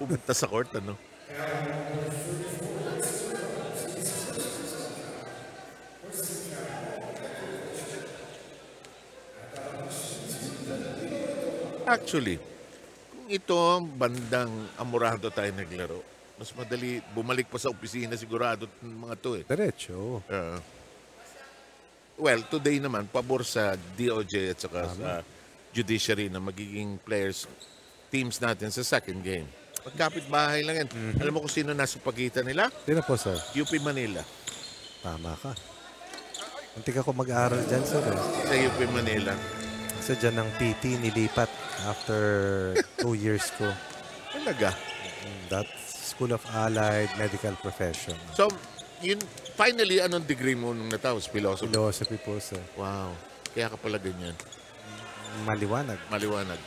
[SPEAKER 2] Pumunta sa court, ano? Actually, kung ito bandang Amorado tayo naglaro, mas madali bumalik pa sa opisina sigurado ng mga to eh.
[SPEAKER 3] Diretso.
[SPEAKER 2] Well, today naman, pabor sa DOJ at saka sa judiciary na magiging teams natin sa second game. Magkapit bahay lang yan. Alam mo kung sino nasa pagitan nila?
[SPEAKER 3] Sino po, sir?
[SPEAKER 2] UP Manila.
[SPEAKER 3] Tama ka. Muntik ako mag-aaral dyan, sir.
[SPEAKER 2] Sa UP Manila.
[SPEAKER 3] Kasi dyan ng PT nilipat after 2 years ko.
[SPEAKER 2] Talaga?
[SPEAKER 3] That School of Allied Medical Profession.
[SPEAKER 2] So, finally, anong degree mo nung natapos? Philosophy?
[SPEAKER 3] Philosophy po, sir.
[SPEAKER 2] Wow. Kaya ka pala ganyan.
[SPEAKER 3] Maliwanag.
[SPEAKER 2] Maliwanag.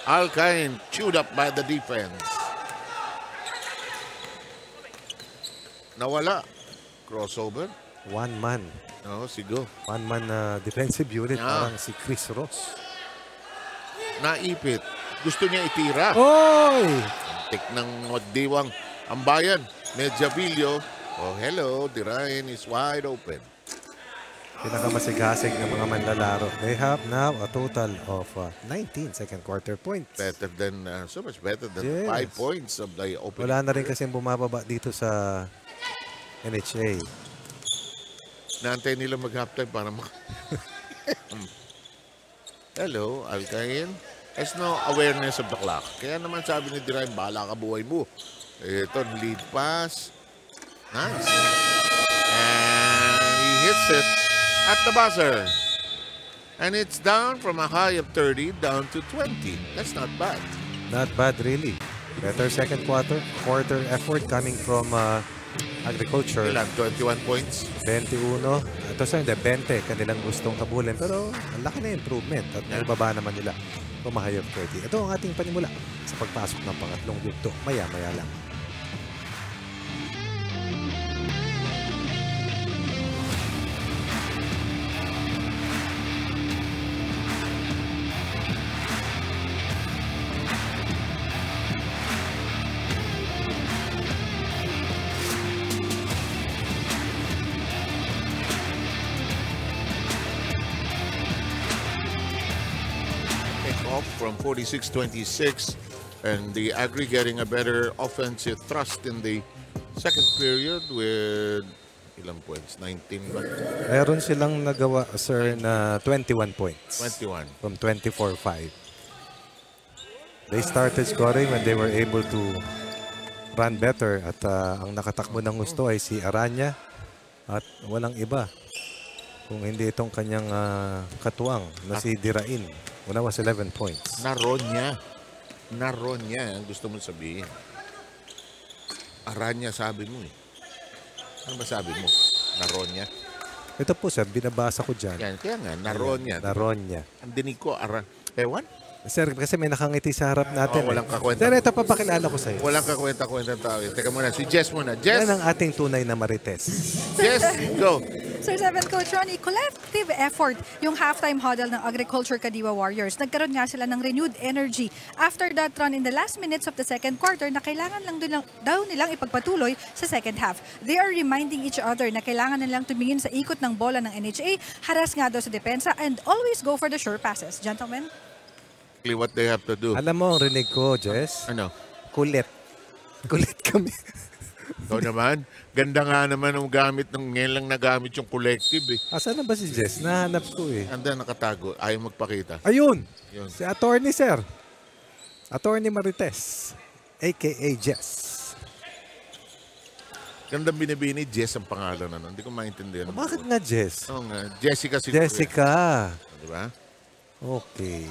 [SPEAKER 2] Alcain chewed up by the defense. Nawala. Crossover.
[SPEAKER 3] One man.
[SPEAKER 2] No, sigo.
[SPEAKER 3] One man defensive unit. Parang si Chris Ross.
[SPEAKER 2] Naipit. Gusto niya itira.
[SPEAKER 3] Oy!
[SPEAKER 2] Tik ng diwang ang bayan. Medjavillo. Oh, hello. Dirain is wide open.
[SPEAKER 3] Pinakamasigasig ng mga manlalaro. They have now a total of 19 second quarter points.
[SPEAKER 2] Better than, so much better than
[SPEAKER 3] Yes.
[SPEAKER 2] 5 points of the opening.
[SPEAKER 3] Wala na rin kasi bumababa dito sa NHA.
[SPEAKER 2] Naantay nila mag-halftime para Hello, Alcain. There's no awareness of the clock. Kaya naman sabi ni Dirain, bahala ka buhay mo. Ito, lead pass. Nice. And he hits it at the buzzer. And it's down from a high of 30 down to 20. That's not bad.
[SPEAKER 3] Not bad really. Better second quarter effort coming from Agriculture.
[SPEAKER 2] Ilan? 21 points?
[SPEAKER 3] 21. Ito sa hindi, 20. Kanilang gustong habulin. Pero ang laki na improvement. At naibaba naman nila. Tumahay of 30. Ito ang ating panimula sa pagpasok ng pangatlong yugto. Maya-maya lang.
[SPEAKER 2] From 46-26, and the Agri getting a better offensive thrust in the second period with ilang points? 19 ba?
[SPEAKER 3] Meron silang nagawa, sir, na 21 points.
[SPEAKER 2] 21.
[SPEAKER 3] From 24-5. They started scoring when they were able to run better. At ang nakatakbo ng gusto ay si Aranya. At walang iba. Kung hindi itong kanyang katuwang na si Dirain. Una was 11 points.
[SPEAKER 2] Naroon niya. Naroon niya ang gusto mong sabihin. Aranya sabi mo eh. Ano ba sabi mo? Naroon niya?
[SPEAKER 3] Ito po sir, binabasa ko dyan.
[SPEAKER 2] Yan, kaya nga, naroon niya.
[SPEAKER 3] Naroon niya.
[SPEAKER 2] Ang dinig ko, ewan?
[SPEAKER 3] Sir, kasi may nakangiti sa harap natin.
[SPEAKER 2] Walang kakwenta.
[SPEAKER 3] Sir, ito papakilala ko sa'yo.
[SPEAKER 2] Walang kakwenta-kwenta tao. Teka muna, si Jess muna. Jess!
[SPEAKER 3] Yan ang ating tunay na marites.
[SPEAKER 2] Jess, go!
[SPEAKER 4] Sir 7 Coach Ronnie, collective effort yung halftime huddle ng Agriculture Kadiwa Warriors. Nagkaroon nga sila ng renewed energy after that run in the last minutes of the second quarter na kailangan lang daw nilang ipagpatuloy sa second half. They are reminding each other na kailangan nilang tumingin sa ikot ng bola ng NHA, haras nga daw sa depensa, and always go for the sure passes. Gentlemen?
[SPEAKER 2] What they have to do.
[SPEAKER 3] Alam mo ang rinig ko, Jess?
[SPEAKER 2] Ano?
[SPEAKER 3] Kulit. Kulit kami.
[SPEAKER 2] Ikaw naman, ganda nga naman ang gamit ng ngayon lang nagamit yung collective eh.
[SPEAKER 3] Asan na ba si Jess? Nahanap ko eh.
[SPEAKER 2] Anda nakatago, ayaw magpakita.
[SPEAKER 3] Ayun!
[SPEAKER 2] Yun.
[SPEAKER 3] Si attorney, sir. Attorney Marites. A.K.A. Jess.
[SPEAKER 2] Gandang binibini, Jess ang pangalan na nun. Hindi ko maintindihan.
[SPEAKER 3] Bakit nga Jess?
[SPEAKER 2] Oo nga, Jessica siguro.
[SPEAKER 3] Jessica.
[SPEAKER 2] Di ba?
[SPEAKER 3] Okay.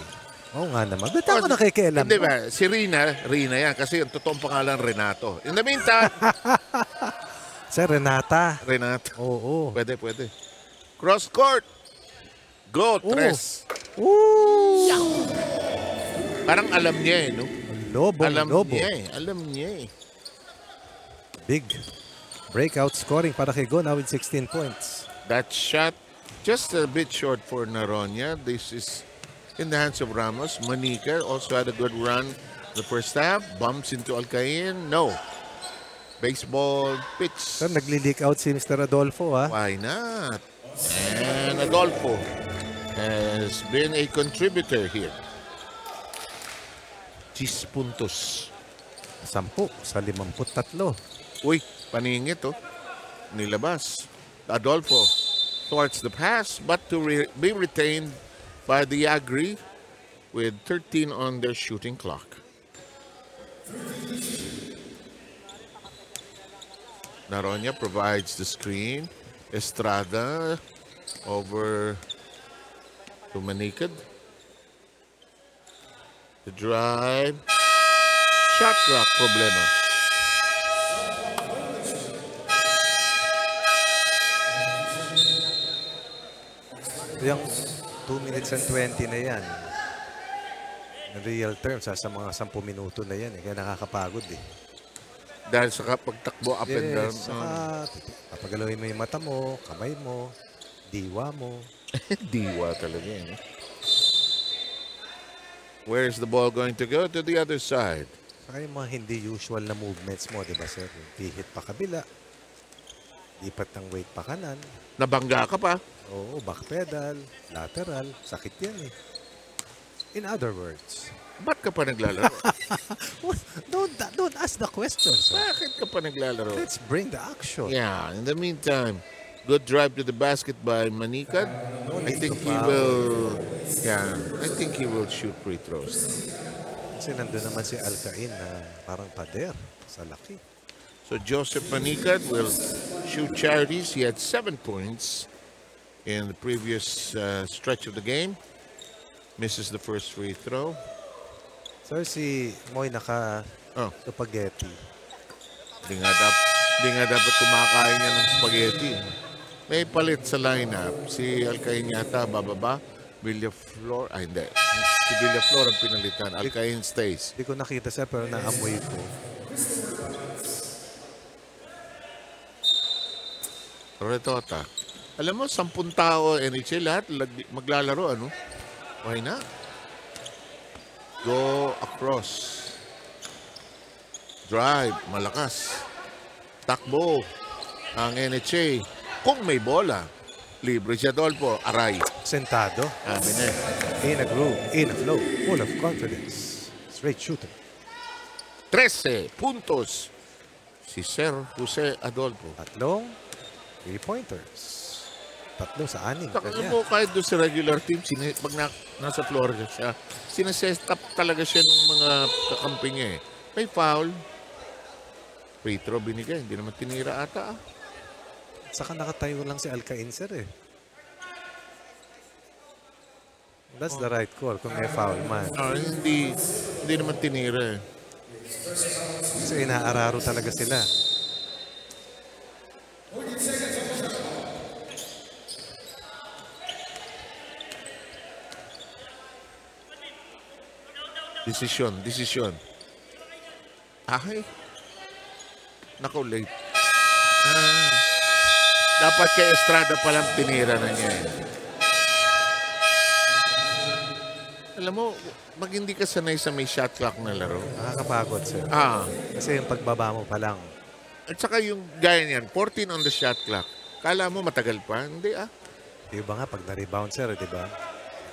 [SPEAKER 3] Oo nga naman. Ba't ako nakikialam?
[SPEAKER 2] Hindi ba? Si Rina yan. Kasi ang totoong pangalan, Renato. In the meantime,
[SPEAKER 3] Sir, Renata.
[SPEAKER 2] Renato.
[SPEAKER 3] Oo.
[SPEAKER 2] Pwede. Cross court. Go, Tres.
[SPEAKER 3] Ooh.
[SPEAKER 2] Parang alam niya eh, no?
[SPEAKER 3] Lobo.
[SPEAKER 2] Alam niya eh.
[SPEAKER 3] Big breakout scoring para kay Go now with 16 points.
[SPEAKER 2] That shot, just a bit short for Naronia. This is in the hands of Ramos. Monica also had a good run the first half. Bumps into Alcain. No. Baseball pitch.
[SPEAKER 3] Sir, nagli-leak out si Mr. Adolfo, ha?
[SPEAKER 2] Why not? And Adolfo has been a contributor here. 10 puntos.
[SPEAKER 3] 10 sa 53.
[SPEAKER 2] Uy, paningit oh. Nilabas. Adolfo towards the pass, but to be retained by the Agri with 13 on their shooting clock. Naronia provides the screen. Estrada over to Manikad. The drive. Shot clock problema.
[SPEAKER 3] Yung 2 minutes and 20 na yan. In real terms, sa mga 10 minuto na yan. Kaya nakakapagod eh.
[SPEAKER 2] Dahil sa pagtakbo up and down.
[SPEAKER 3] Yes, saka papagalawin mo yung mata mo, kamay mo, diwa mo.
[SPEAKER 2] Diwa talaga yun. Where's the ball going to go? To the other side.
[SPEAKER 3] Saka yung mga hindi usual na movements mo, di ba sir? Yung pihit pa kabila, lipat ng weight pa kanan.
[SPEAKER 2] Nabangga ka pa.
[SPEAKER 3] Oo, back pedal, lateral, sakit yan eh. In other words,
[SPEAKER 2] Ba't ka pa naglalaro?
[SPEAKER 3] don't ask the questions. Sir.
[SPEAKER 2] Bakit ka pa naglalaro?
[SPEAKER 3] Let's bring the action.
[SPEAKER 2] Yeah, in the meantime, good drive to the basket by Manikad. I think he
[SPEAKER 3] foul.
[SPEAKER 2] will, I think he will shoot free throws.
[SPEAKER 3] Kasi nandun naman si Alcain na parang pader sa laki.
[SPEAKER 2] So Joseph Manikad will shoot charities. He had 7 points in the previous stretch of the game. Misses the first free throw.
[SPEAKER 3] Sir, si Moy naka spaghetti.
[SPEAKER 2] Hindi nga dapat kumakain niya ng spaghetti. May palit sa lineup. Si Alcain yata bababa. Villaflor, hindi. Si Villaflor ang pinalitan. Alcain stays.
[SPEAKER 3] Hindi ko nakita sir pero naamoy ko.
[SPEAKER 2] Retota. Alam mo, 10 tao, NHL, lahat maglalaro, ano? Why not? Go across. Drive, malakas. Takbo ang NHA. Kung may bola, libre si Adolfo, aray.
[SPEAKER 3] Sentado.
[SPEAKER 2] Amin eh.
[SPEAKER 3] In a groove, in a flow, full of confidence. Straight shooter.
[SPEAKER 2] 13 puntos si Sir Jose Adolfo.
[SPEAKER 3] Tatlong 3-pointers. Tatlo sa 6.
[SPEAKER 2] Saka mo kahit doon sa regular team, pag nasa Florida siya, sinaset up talaga siya ng mga kakampi niya eh. May foul. Free throw binigay. Hindi naman tinira ata.
[SPEAKER 3] Saka nakatayo lang si Alcain sir eh. That's the right call kung may foul man.
[SPEAKER 2] Hindi naman tinira eh.
[SPEAKER 3] Kasi inaararo talaga sila.
[SPEAKER 2] Desisyon. Ay. Nako, late. Dapat kay Estrada palang tinira na niya eh. Alam mo, pag hindi ka sanay sa may shot clock na laro.
[SPEAKER 3] Nakakapagod sir. Kasi yung pagbaba mo pa lang.
[SPEAKER 2] At saka yung gaya niyan, 14 on the shot clock. Kala mo matagal pa? Hindi
[SPEAKER 3] Di ba nga pag na-rebound sir, di ba?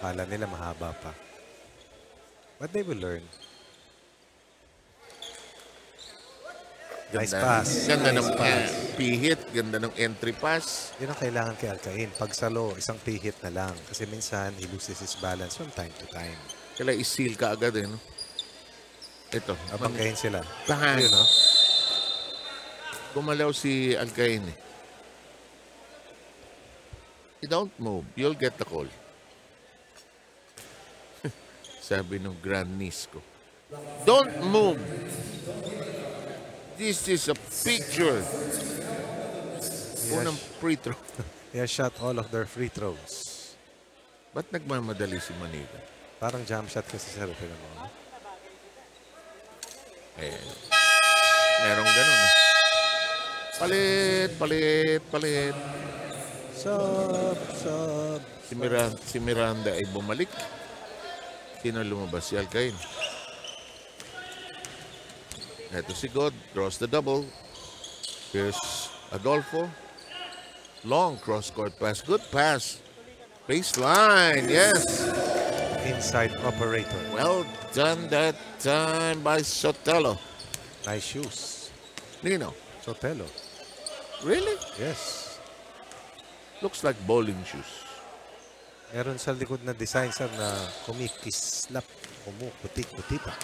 [SPEAKER 3] Kala nila mahaba pa. But they will learn. Nice pass.
[SPEAKER 2] Ganda
[SPEAKER 3] nice
[SPEAKER 2] ng
[SPEAKER 3] pass.
[SPEAKER 2] pihit, ganda ng entry pass.
[SPEAKER 3] Yun ang kailangan kay Alcain. Pag salo, isang pihit na lang. Kasi minsan, he loses his balance from time to time.
[SPEAKER 2] Kailangan i-seal ka agad eh. No? Ito.
[SPEAKER 3] Abangkain sila.
[SPEAKER 2] Bahan.
[SPEAKER 3] Yun, no?
[SPEAKER 2] Gumalaw si Alcain eh. You don't move. You'll get the call. Sabi ng grand niece ko. Don't move. This is a picture. Unang free throw.
[SPEAKER 3] He has shot all of their free throws.
[SPEAKER 2] Ba't nagmamadali si Manika?
[SPEAKER 3] Parang jump shot kasi sir. Mo.
[SPEAKER 2] Merong ganun. Palit.
[SPEAKER 3] Sub.
[SPEAKER 2] Si Miranda ay bumalik. Sino lumabas? Si Alcain. Ito si God. Draws the double. Here's Adolfo. Long cross-court pass. Good pass. Baseline. Yes.
[SPEAKER 3] Inside operator.
[SPEAKER 2] Well done that time by Sotelo.
[SPEAKER 3] Nice shoes.
[SPEAKER 2] Nino.
[SPEAKER 3] Sotelo.
[SPEAKER 2] Really?
[SPEAKER 3] Yes.
[SPEAKER 2] Looks like bowling shoes.
[SPEAKER 3] Meron sa likod na design sir na kumikislap. Kumuputik-puti pa.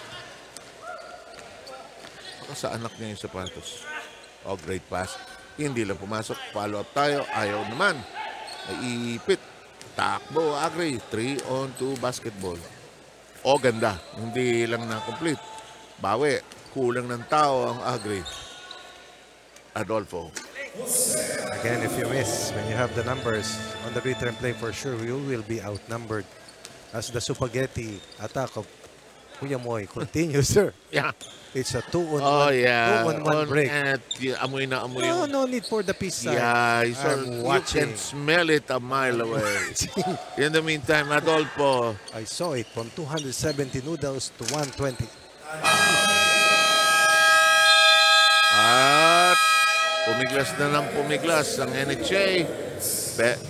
[SPEAKER 2] Baka sa anak niya yung sapatos. Oh, great pass. Hindi lang pumasok. Follow up tayo. Ayaw naman. Naiipit. Takbo, Agri. 3-on-2 basketball. Oh, ganda. Hindi lang na-complete. Bawi. Kulang ng tao ang Agri. Adolfo.
[SPEAKER 3] Again, if you miss, when you have the numbers on the return play, for sure you will be outnumbered as the spaghetti attack of Kuya Moy, continue, sir.
[SPEAKER 2] Yeah.
[SPEAKER 3] It's a 2-on-1
[SPEAKER 2] Oh, yeah.
[SPEAKER 3] 2-on-1 break.
[SPEAKER 2] At amoy na amoy
[SPEAKER 3] No,
[SPEAKER 2] yung...
[SPEAKER 3] no need for the peace sign.
[SPEAKER 2] Yeah, so
[SPEAKER 3] I'm
[SPEAKER 2] you
[SPEAKER 3] watching.
[SPEAKER 2] can smell it a mile away. In the meantime, Adolfo,
[SPEAKER 3] I saw it from 270 noodles to 120.
[SPEAKER 2] at pumiglas na lang pumiglas ang NHA. 34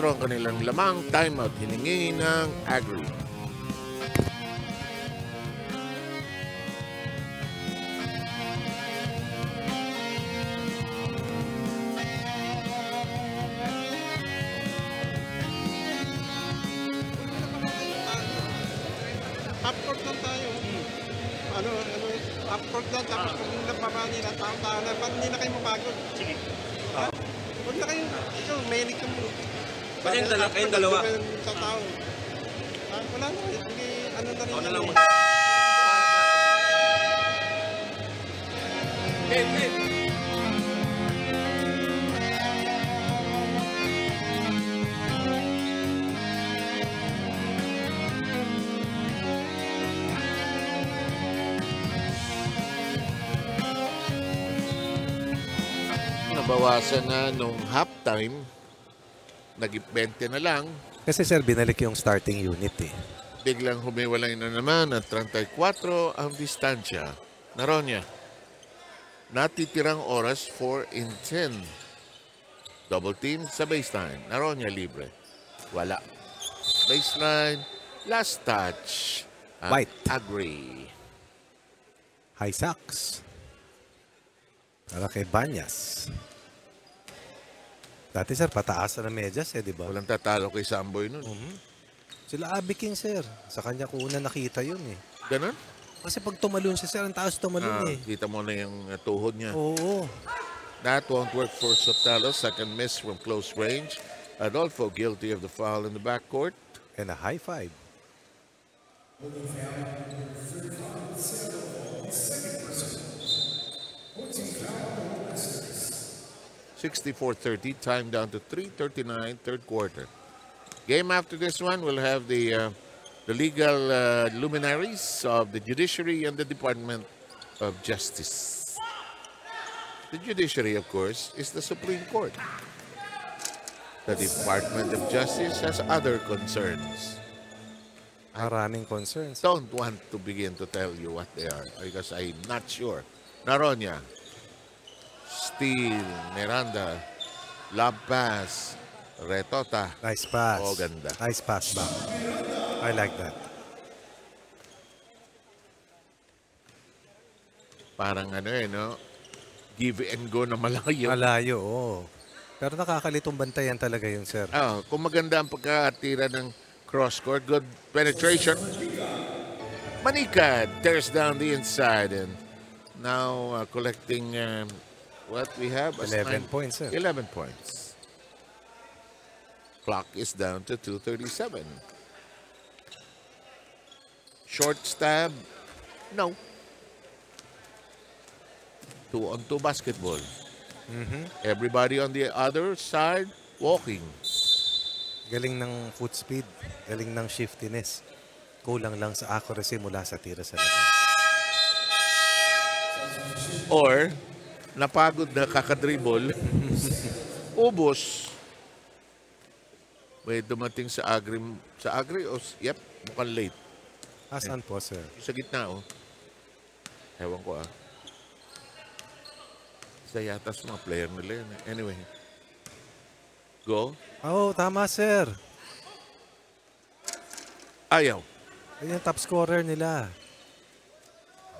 [SPEAKER 2] ang kanilang lamang. Timeout hiningi ng Agri.
[SPEAKER 5] Upward lang tayo. Upward lang. Tapos kung yung nababa nila, tao-tao na, paano hindi na kayo mapagod? Sige. Huwag na kayo, ikaw, mahilig ka mo.
[SPEAKER 7] Kayong dalawa.
[SPEAKER 5] Sa tao. Wala na, hindi, ano na rin.
[SPEAKER 7] Ako na lang.
[SPEAKER 2] Nabawasan na nung halftime. Nag-20 na lang.
[SPEAKER 3] Kasi sir, binalik yung starting unit eh.
[SPEAKER 2] Biglang humiwalay na naman at 34 ang distansya. Naronya. Natitirang oras 4 in 10. Double team sa baseline. Naronya libre. Wala. Baseline. Last touch.
[SPEAKER 3] White.
[SPEAKER 2] Agri.
[SPEAKER 3] High socks. Para kay Banyas. Dati sir, pataas na medyas eh, di ba?
[SPEAKER 2] Walang tatalo kay Samboy nun.
[SPEAKER 3] Sila Abby King sir. Sa kanya ko una nakita yun eh.
[SPEAKER 2] Ganun?
[SPEAKER 3] Kasi pag tumalon siya sir, ang taas tumalon eh.
[SPEAKER 2] Kita mo na yung tuhod niya.
[SPEAKER 3] Oo.
[SPEAKER 2] That won't work for Sotelo. Second miss from close range. Adolfo guilty of the foul in the backcourt.
[SPEAKER 3] And a high five.
[SPEAKER 2] 64-30, time down to 3:39, third quarter. Game after this one, we'll have the legal luminaries of the judiciary and the Department of Justice. The judiciary, of course, is the Supreme Court. The Department of Justice has other concerns.
[SPEAKER 3] Maraming concerns.
[SPEAKER 2] Don't want to begin to tell you what they are because I'm not sure. Naronya, Steele, Miranda, Love Pass, Retota.
[SPEAKER 3] Nice pass.
[SPEAKER 2] Oh, ganda.
[SPEAKER 3] Nice pass back. I like that.
[SPEAKER 2] Parang ano eh, no? Give and go na malayo.
[SPEAKER 3] Malayo, oo. Pero nakakalitong bantayan talaga yun, sir.
[SPEAKER 2] Kung maganda ang pagkatira ng cross-court, good penetration. Manikad tears down the inside and now collecting what we have?
[SPEAKER 3] 11 points, sir.
[SPEAKER 2] 11 points. Clock is down to 2:37. Short stab. No. 2-on-2 basketball. Everybody on the other side walking.
[SPEAKER 3] Galing ng foot speed. Galing ng shiftiness. Kulang lang sa accuracy mula sa tira sa labas.
[SPEAKER 2] Or, napagod na kakadribble. Ubos. May dumating sa Agri. Sa Agri o? Yep, mukhang late.
[SPEAKER 3] Asan po, sir?
[SPEAKER 2] Sa gitna, oh. Ewan ko, Sa yata sa mga player nila yun. Anyway. Go.
[SPEAKER 3] Oo, tama, sir.
[SPEAKER 2] Ayaw.
[SPEAKER 3] Yan yung top scorer nila.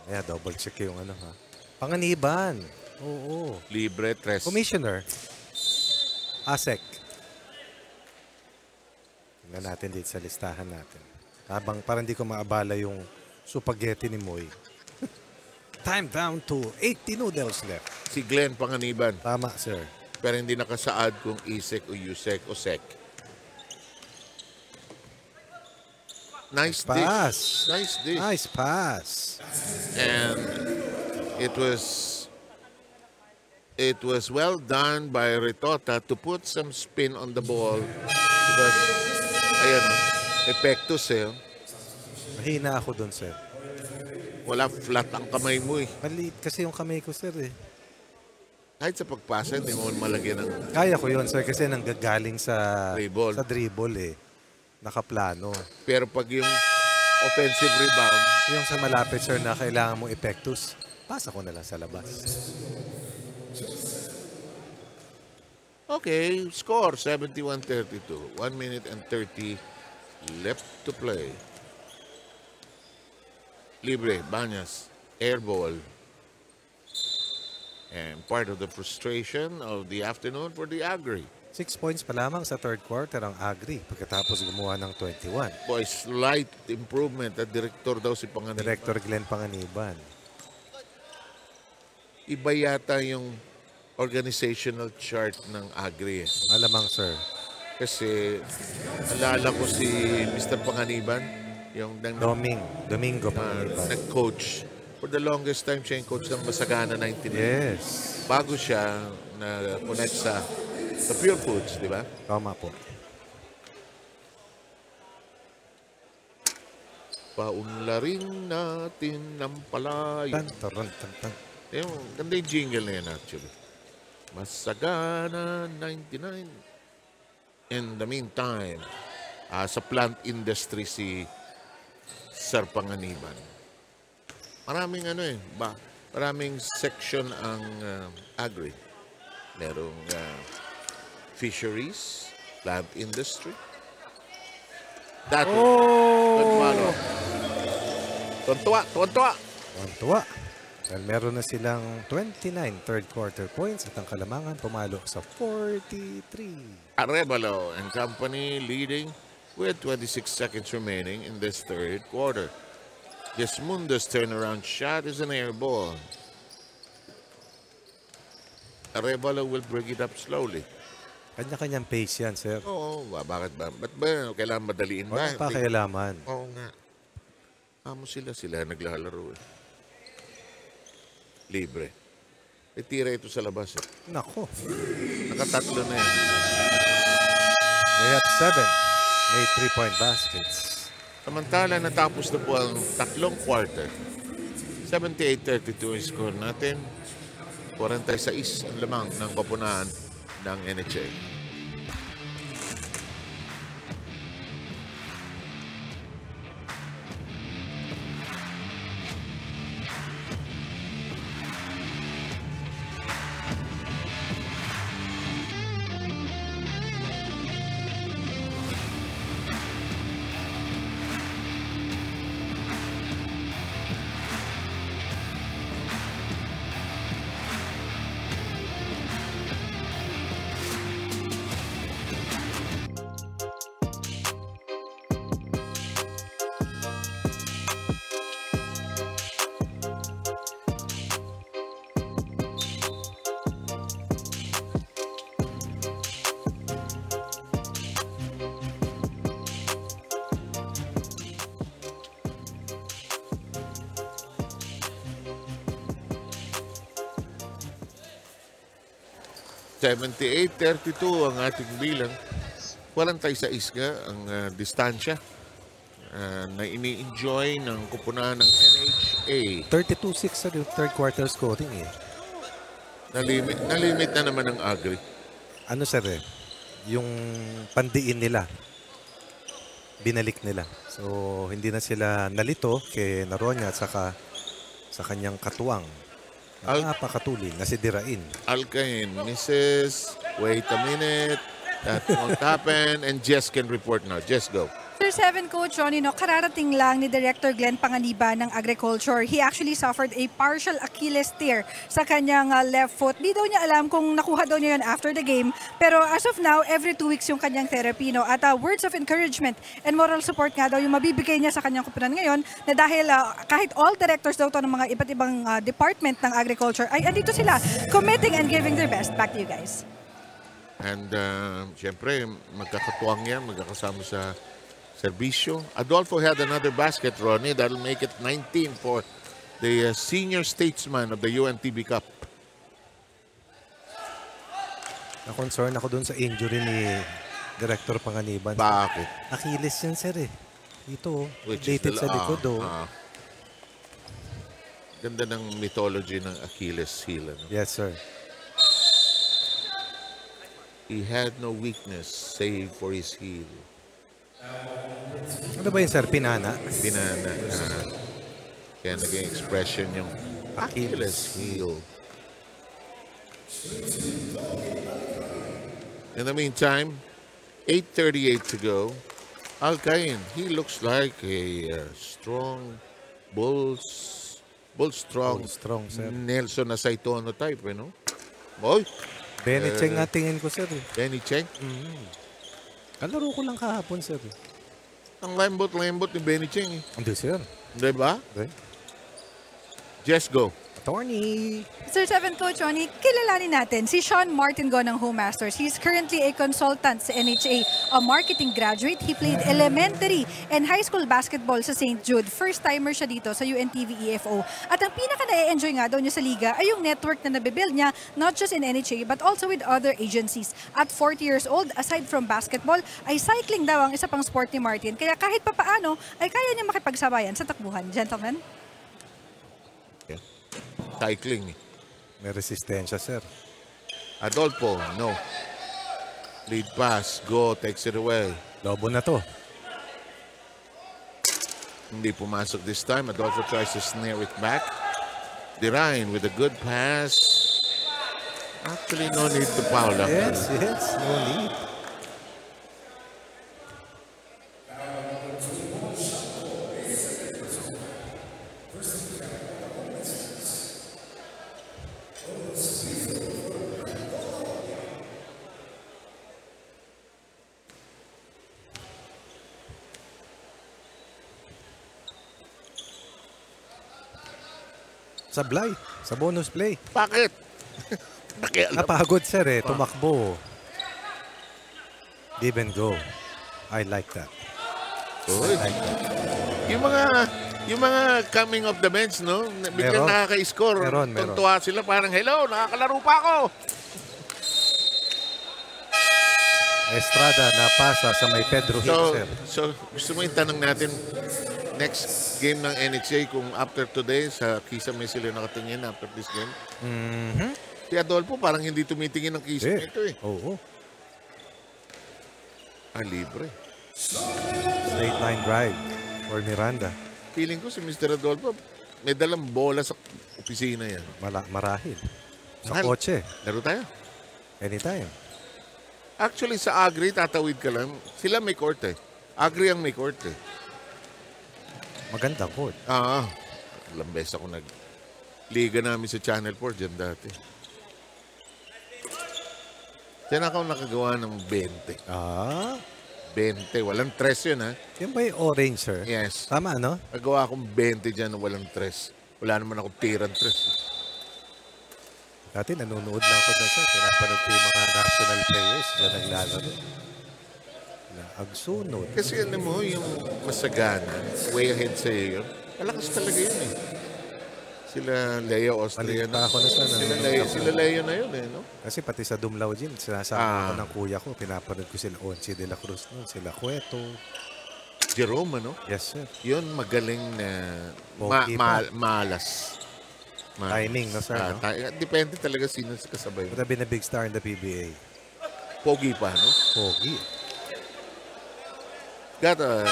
[SPEAKER 3] Ayan, double check yung ano, ha. Panganiban. Oo.
[SPEAKER 2] Libre, tres.
[SPEAKER 3] Commissioner. ASEC. Tingnan natin dito sa listahan natin. Habang parang hindi ko maabala yung spaghetti ni Moy. Time down to 80 noodles left.
[SPEAKER 2] Si Glenn Panganiban.
[SPEAKER 3] Tama, sir.
[SPEAKER 2] Pero hindi nakasaad kung ISEC o USEC o SEC. Nice
[SPEAKER 3] Pass.
[SPEAKER 2] dish. Nice dish.
[SPEAKER 3] Nice pass.
[SPEAKER 2] And it was well done by Retota to put some spin on the ball because ayan, epektos eh.
[SPEAKER 3] Mahina ako dun, sir.
[SPEAKER 2] Wala, flat ang kamay mo eh.
[SPEAKER 3] Maliit kasi yung kamay ko, sir eh.
[SPEAKER 2] Kahit sa pagpasa, hindi mo malagyan ng
[SPEAKER 3] Kaya ko yun, sir, kasi nanggagaling sa
[SPEAKER 2] Dribble.
[SPEAKER 3] sa dribble eh. Nakaplano.
[SPEAKER 2] pero pag yung offensive rebound,
[SPEAKER 3] Yung sa malapit, sir, na kailangan mong epektus, pasa ko na lang sa labas.
[SPEAKER 2] okay, score 71-32. 1 minute and 30 left to play. Libre, Banyas, air ball. And part of the frustration of the afternoon for the Agri.
[SPEAKER 3] 6 points pa lamang sa third quarter ang Agri pagkatapos gumawa ng 21.
[SPEAKER 2] Boy, slight improvement at director daw si Panganiban.
[SPEAKER 3] Director Glenn Panganiban.
[SPEAKER 2] Iba yata yung organizational chart ng Agri.
[SPEAKER 3] Malamang, sir.
[SPEAKER 2] Kasi alala ko si Mr. Panganiban, yung
[SPEAKER 3] Domingo Panganiban.
[SPEAKER 2] nag-coach. For the longest time, siya yung coach ng Masagana 99.
[SPEAKER 3] Yes.
[SPEAKER 2] Bago siya na-connect sa Pure Foods, di ba?
[SPEAKER 3] Tama po.
[SPEAKER 2] Paunlarin natin ng palayan.
[SPEAKER 3] Tan.
[SPEAKER 2] Yung, ganda yung jingle na yan actually. Masagana 99. In the meantime, sa plant industry si Sir Panganiban. Maraming maraming section ang Agri. Merong fisheries, plant industry. Dati. Tuwan-tuwa.
[SPEAKER 3] Tuwa. Dahil meron na silang 29 third quarter points at ang Kalamangan pumalo sa 43.
[SPEAKER 2] Arevalo and company leading with 26 seconds remaining in this third quarter. Desmundo's turnaround shot is an air ball. Arevalo will bring it up slowly.
[SPEAKER 3] Kanya-kanyang pace yan, sir.
[SPEAKER 2] Oo, bakit ba? Ba't ba? Kailangan madaliin ba?
[SPEAKER 3] Walang pakialaman.
[SPEAKER 2] Oo nga. Amo sila naglalaro eh. Libre. Tira ito sa labas eh.
[SPEAKER 3] Nako.
[SPEAKER 2] Nakatatlo na yan.
[SPEAKER 3] They have 7. May 3-point baskets.
[SPEAKER 2] Samantala, natapos na po ang tatlong quarter. 78-32 ang score natin. 46 ang lamang ng koponahan ng NHA. (78-32) ang ating bilang. 46 nga ang distansya na ini-enjoy ng kupunan ng NHA.
[SPEAKER 3] 32-6 sa third quarter scoring eh.
[SPEAKER 2] Nalimit na naman ang Agri.
[SPEAKER 3] Ano, sir eh? Yung pandiin nila. Binalik nila. So, hindi na sila nalito kay Naroña at saka sa kanyang katuwang. Napakatulin na si Dirain.
[SPEAKER 2] Alcain, Mrs. Wait a minute. That won't happen. And Jess can report now. Jess, go.
[SPEAKER 4] Sir 7 Coach Ronnie, kararating lang ni Director Glenn Panganiban ng Agriculture. He actually suffered a partial Achilles tear sa kanyang left foot. Di daw niya alam kung nakuha daw niya yun after the game. Pero as of now, every 2 weeks yung kanyang therapy. No? At words of encouragement and moral support nga daw yung mabibigay niya sa kanyang kupunan ngayon na dahil kahit all directors daw to ng mga iba't ibang department ng Agriculture ay andito sila committing and giving their best. Back to you guys.
[SPEAKER 2] And siyempre, magkakatuwang yan, magkakasama sa serbisyo. Adolfo had another basket, Ronnie. That'll make it 19 for the senior statesman of the UNTB Cup.
[SPEAKER 3] Na-concern ako dun sa injury ni Director Panganiban.
[SPEAKER 2] Bakit?
[SPEAKER 3] Achilles yan, sir eh. Dito,
[SPEAKER 2] Which is
[SPEAKER 3] dated sa likod oh.
[SPEAKER 2] Ganda ng mythology ng Achilles heel. Ano?
[SPEAKER 3] Yes, sir.
[SPEAKER 2] He had no weakness save for his heel.
[SPEAKER 3] Ano ba yun, sir? Pinana?
[SPEAKER 2] Pinana. Kaya naging expression yung Achilles heel. In the meantime, 8:38 to go. Alcain, he looks like a strong, strong,
[SPEAKER 3] sir.
[SPEAKER 2] Nelson Asaitono type, you know? Boy,
[SPEAKER 3] Benny Cheng nga tingin ko, sir.
[SPEAKER 2] Benny Cheng.
[SPEAKER 3] Kalaro ko lang kahapon, sir.
[SPEAKER 2] Ang lembot ni Benny Cheng.
[SPEAKER 3] Hindi, sir.
[SPEAKER 2] Di ba?
[SPEAKER 3] Hindi.
[SPEAKER 2] Just go.
[SPEAKER 3] Attorney.
[SPEAKER 4] Sir Seven Coach Ronnie, kilalanin natin si Sean Martin Go ng Home Masters. He's currently a consultant sa NHA, a marketing graduate. He played elementary and high school basketball sa St. Jude. First-timer siya dito sa UNTV EFO. At ang pinaka-na-enjoy nga daw niya sa liga ay yung network na nabibuild niya, not just in NHA but also with other agencies. At 40 years old, aside from basketball, ay cycling daw ang isa pang sport ni Martin. Kaya kahit papaano, ay kaya niya makipagsabayan sa takbuhan. Gentlemen?
[SPEAKER 2] Cycling.
[SPEAKER 3] May resistensya, sir.
[SPEAKER 2] Adolfo, no. Lead pass, go, takes it away.
[SPEAKER 3] Lobo na to.
[SPEAKER 2] Hindi pumasok this time. Adolfo tries to snare it back. Dirain with a good pass. Actually, no need to foul.
[SPEAKER 3] Yes, no need. Sablay, sa bonus play.
[SPEAKER 2] Bakit?
[SPEAKER 3] Napagod, sir, eh. Tumakbo. Give and go. I like that.
[SPEAKER 2] Uy.
[SPEAKER 3] I like that.
[SPEAKER 2] Yung mga coming off the bench, no? Biglang
[SPEAKER 3] Meron.
[SPEAKER 2] nakaka-score.
[SPEAKER 3] Meron.
[SPEAKER 2] Tuntua sila parang, hello, nakakalaro pa ako.
[SPEAKER 3] Estrada na pasa sa may Pedro Hill, sir.
[SPEAKER 2] So, gusto mo yung tanong natin, next game ng NHA, kung after today, sa Kisame sila nakatingin after this game. Si Adolfo parang hindi tumitingin ng Kisame ito eh.
[SPEAKER 3] Oo.
[SPEAKER 2] Libre.
[SPEAKER 3] Straight line drive for Miranda.
[SPEAKER 2] Feeling ko si Mr. Adolfo, may dalang bola sa opisina yan.
[SPEAKER 3] Marahil. Sa
[SPEAKER 2] Mahal.
[SPEAKER 3] kotse.
[SPEAKER 2] Laro tayo.
[SPEAKER 3] Anytime.
[SPEAKER 2] Actually, sa Agri, tatawid ka lang. Sila may court eh. Agri ang may court eh.
[SPEAKER 3] Maganda court.
[SPEAKER 2] Ilang beses ako liga namin sa Channel 4 dyan dati. Diyan ako nakagawa ng 20. 20. Walang tres yun, ha?
[SPEAKER 3] Yan ba yung orange, sir?
[SPEAKER 2] Yes.
[SPEAKER 3] Tama, no?
[SPEAKER 2] Nagawa akong 20 dyan na walang tres. Wala naman akong tirang tres.
[SPEAKER 3] Dati nanonood lang ako dyan, sir. Pinapanood ko yung mga national players dyan naglalaro. Agsunod.
[SPEAKER 2] Kasi alam mo, yung masagana, way ahead sa iyo, malakas talaga yun eh. Sila Leo Austria.
[SPEAKER 3] Maliit pa ako na sa
[SPEAKER 2] Sila Leo na yun eh, no?
[SPEAKER 3] Kasi pati sa Dumlao Gym, sinasama ako ng kuya ko. Pinapanood ko sila Onsi de la Cruz noon, sila Cueto.
[SPEAKER 2] Jerome, ano?
[SPEAKER 3] Yes, sir.
[SPEAKER 2] Yun, magaling na malas.
[SPEAKER 3] Timing, no, sir? No?
[SPEAKER 2] Depende talaga sino kasabay.
[SPEAKER 3] Would have been a big star in the PBA.
[SPEAKER 2] Pogi pa, no?
[SPEAKER 3] Pogi.
[SPEAKER 2] Got a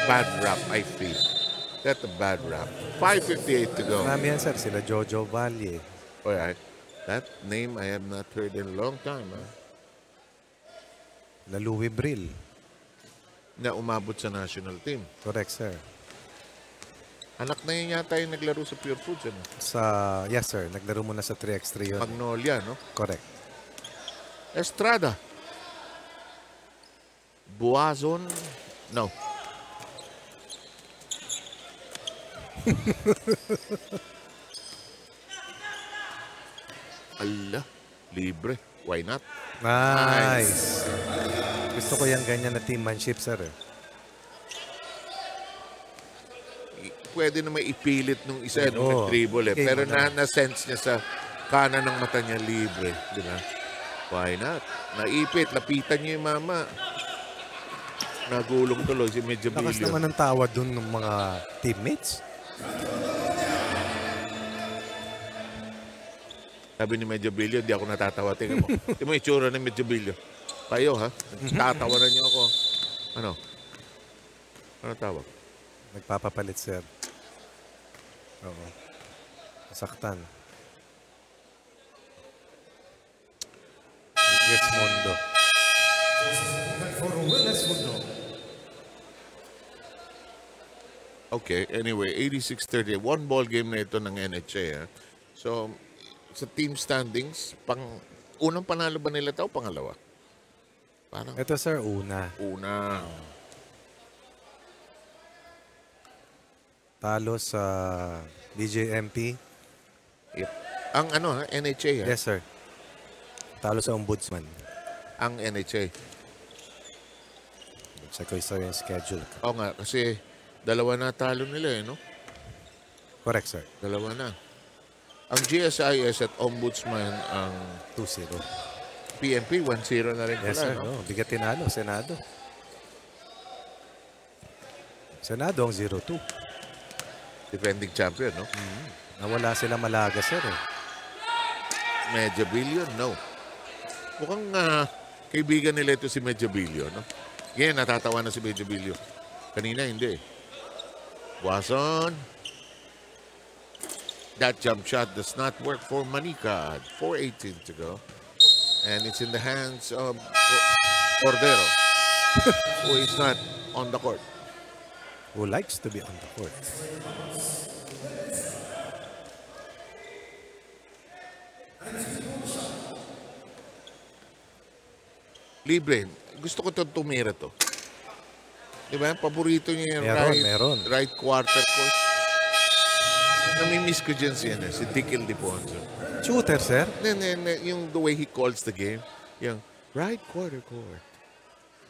[SPEAKER 2] bad rap, I feel. Got a bad rap. 5:58 to go.
[SPEAKER 3] Marami yan, sir. Sila Jojo Valle.
[SPEAKER 2] Alright. That name I have not heard in a long time.
[SPEAKER 3] La Louis Brill.
[SPEAKER 2] Na umabot sa national team.
[SPEAKER 3] Correct, sir.
[SPEAKER 2] Anak na yun yata yung naglaro sa Pure Foods. Ano?
[SPEAKER 3] Yes, sir. Naglaro muna sa 3x3 yun.
[SPEAKER 2] Magnolia, no?
[SPEAKER 3] Correct.
[SPEAKER 2] Estrada. Buazon. No. Allah. Libre. Why not?
[SPEAKER 3] Nice. Gusto ko yung ganyan na teammanship, sir.
[SPEAKER 2] Pwede na may ipilit nung isa nung nag-dribble eh.
[SPEAKER 3] Okay,
[SPEAKER 2] Pero na-sense niya sa kanan ng mata niya libre. Di ba? Why not? Naipit. Lapitan niya yung mama. Nagulong tuloy si Medyo
[SPEAKER 3] Lakas
[SPEAKER 2] Bilyo.
[SPEAKER 3] naman ang tawad dun ng mga teammates.
[SPEAKER 2] Sabi ni Medyo Bilyo, hindi ako natatawa. Tingnan mo. Tingnan mo itsura ni Medyo Bilyo. Kayo, ha? Tatawanan niyo ako. Ano? Ano tawag?
[SPEAKER 3] Nagpapapalit, sir. Oo. Nasaktan. Yes, Mondo.
[SPEAKER 1] For Wellness Mundo.
[SPEAKER 2] Okay, anyway, 86-30. One ball game na ito ng NHA. Ha? So, sa team standings, unang panalo ba nila ito o pangalawa? Parang
[SPEAKER 3] Ito, sir, una.
[SPEAKER 2] una.
[SPEAKER 3] Talo sa BJMP.
[SPEAKER 2] Yep. Ang ano, ha? NHA. Ha?
[SPEAKER 3] Yes, sir. Talo sa Ombudsman.
[SPEAKER 2] Ang NHA.
[SPEAKER 3] Check ko yung schedule.
[SPEAKER 2] Oo nga, kasi dalawa na talo nila eh, no?
[SPEAKER 3] Correct, sir.
[SPEAKER 2] Dalawa na. Ang GSIS at Ombudsman ang
[SPEAKER 3] 2-0.
[SPEAKER 2] PNP, 1-0 na rin
[SPEAKER 3] Yes,
[SPEAKER 2] pala,
[SPEAKER 3] sir.
[SPEAKER 2] no?
[SPEAKER 3] No, bigat tinalo. Senado. Senado ang 0-2.
[SPEAKER 2] Defending champion, no?
[SPEAKER 3] Nawala sila Malaga, sir. Eh.
[SPEAKER 2] Medyo billion, no. Mukhang kaibigan nila ito si Medyo Bilyo, no? Ngayon, natatawa na si Medyo Bilyo. Kanina, hindi. Wason. That jump shot does not work for Manika. 4:18 to go. And it's in the hands of Cordero, who is not on the court.
[SPEAKER 3] Who likes to be on the court.
[SPEAKER 2] Libre. Gusto ko itong tumira to. Di ba? Paborito niya yung
[SPEAKER 3] Meron.
[SPEAKER 2] right quarter court. Namimiss ko dyan si Dickel Diponso.
[SPEAKER 3] Shooter, sir.
[SPEAKER 2] Yung the way he calls the game. Yung right quarter court.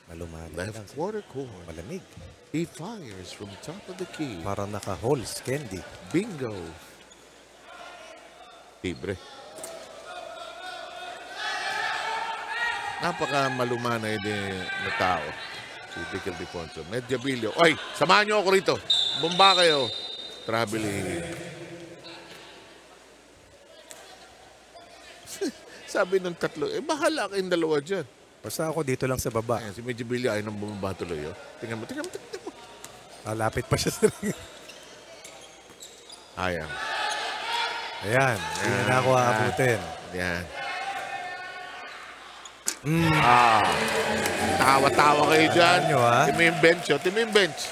[SPEAKER 3] Malumanay
[SPEAKER 2] Left
[SPEAKER 3] lang.
[SPEAKER 2] quarter court.
[SPEAKER 3] Malamig.
[SPEAKER 2] He fires from top of the key.
[SPEAKER 3] Parang naka-holes, candy.
[SPEAKER 2] Bingo. Libre. Napaka malumanay din na tao. Si Dickel Diponso. Medyo Bilyo. Oy, samahan niyo ako rito. Bumba kayo. Traveling. Sabi ng tatlo, bahala kayong dalawa dyan.
[SPEAKER 3] Basta ako dito lang sa baba.
[SPEAKER 2] Ayan, si Medyo Bilyo ay nang bumaba tuloy. Oh. Tingnan mo.
[SPEAKER 3] Malapit pa siya sa ring.
[SPEAKER 2] Ayan.
[SPEAKER 3] Ayan. Hindi na ako aabutin.
[SPEAKER 2] Ayan. Tawa-tawa kayo dyan.
[SPEAKER 3] Ano, ha?
[SPEAKER 2] Timo yung bench. Oh. Timo yung bench.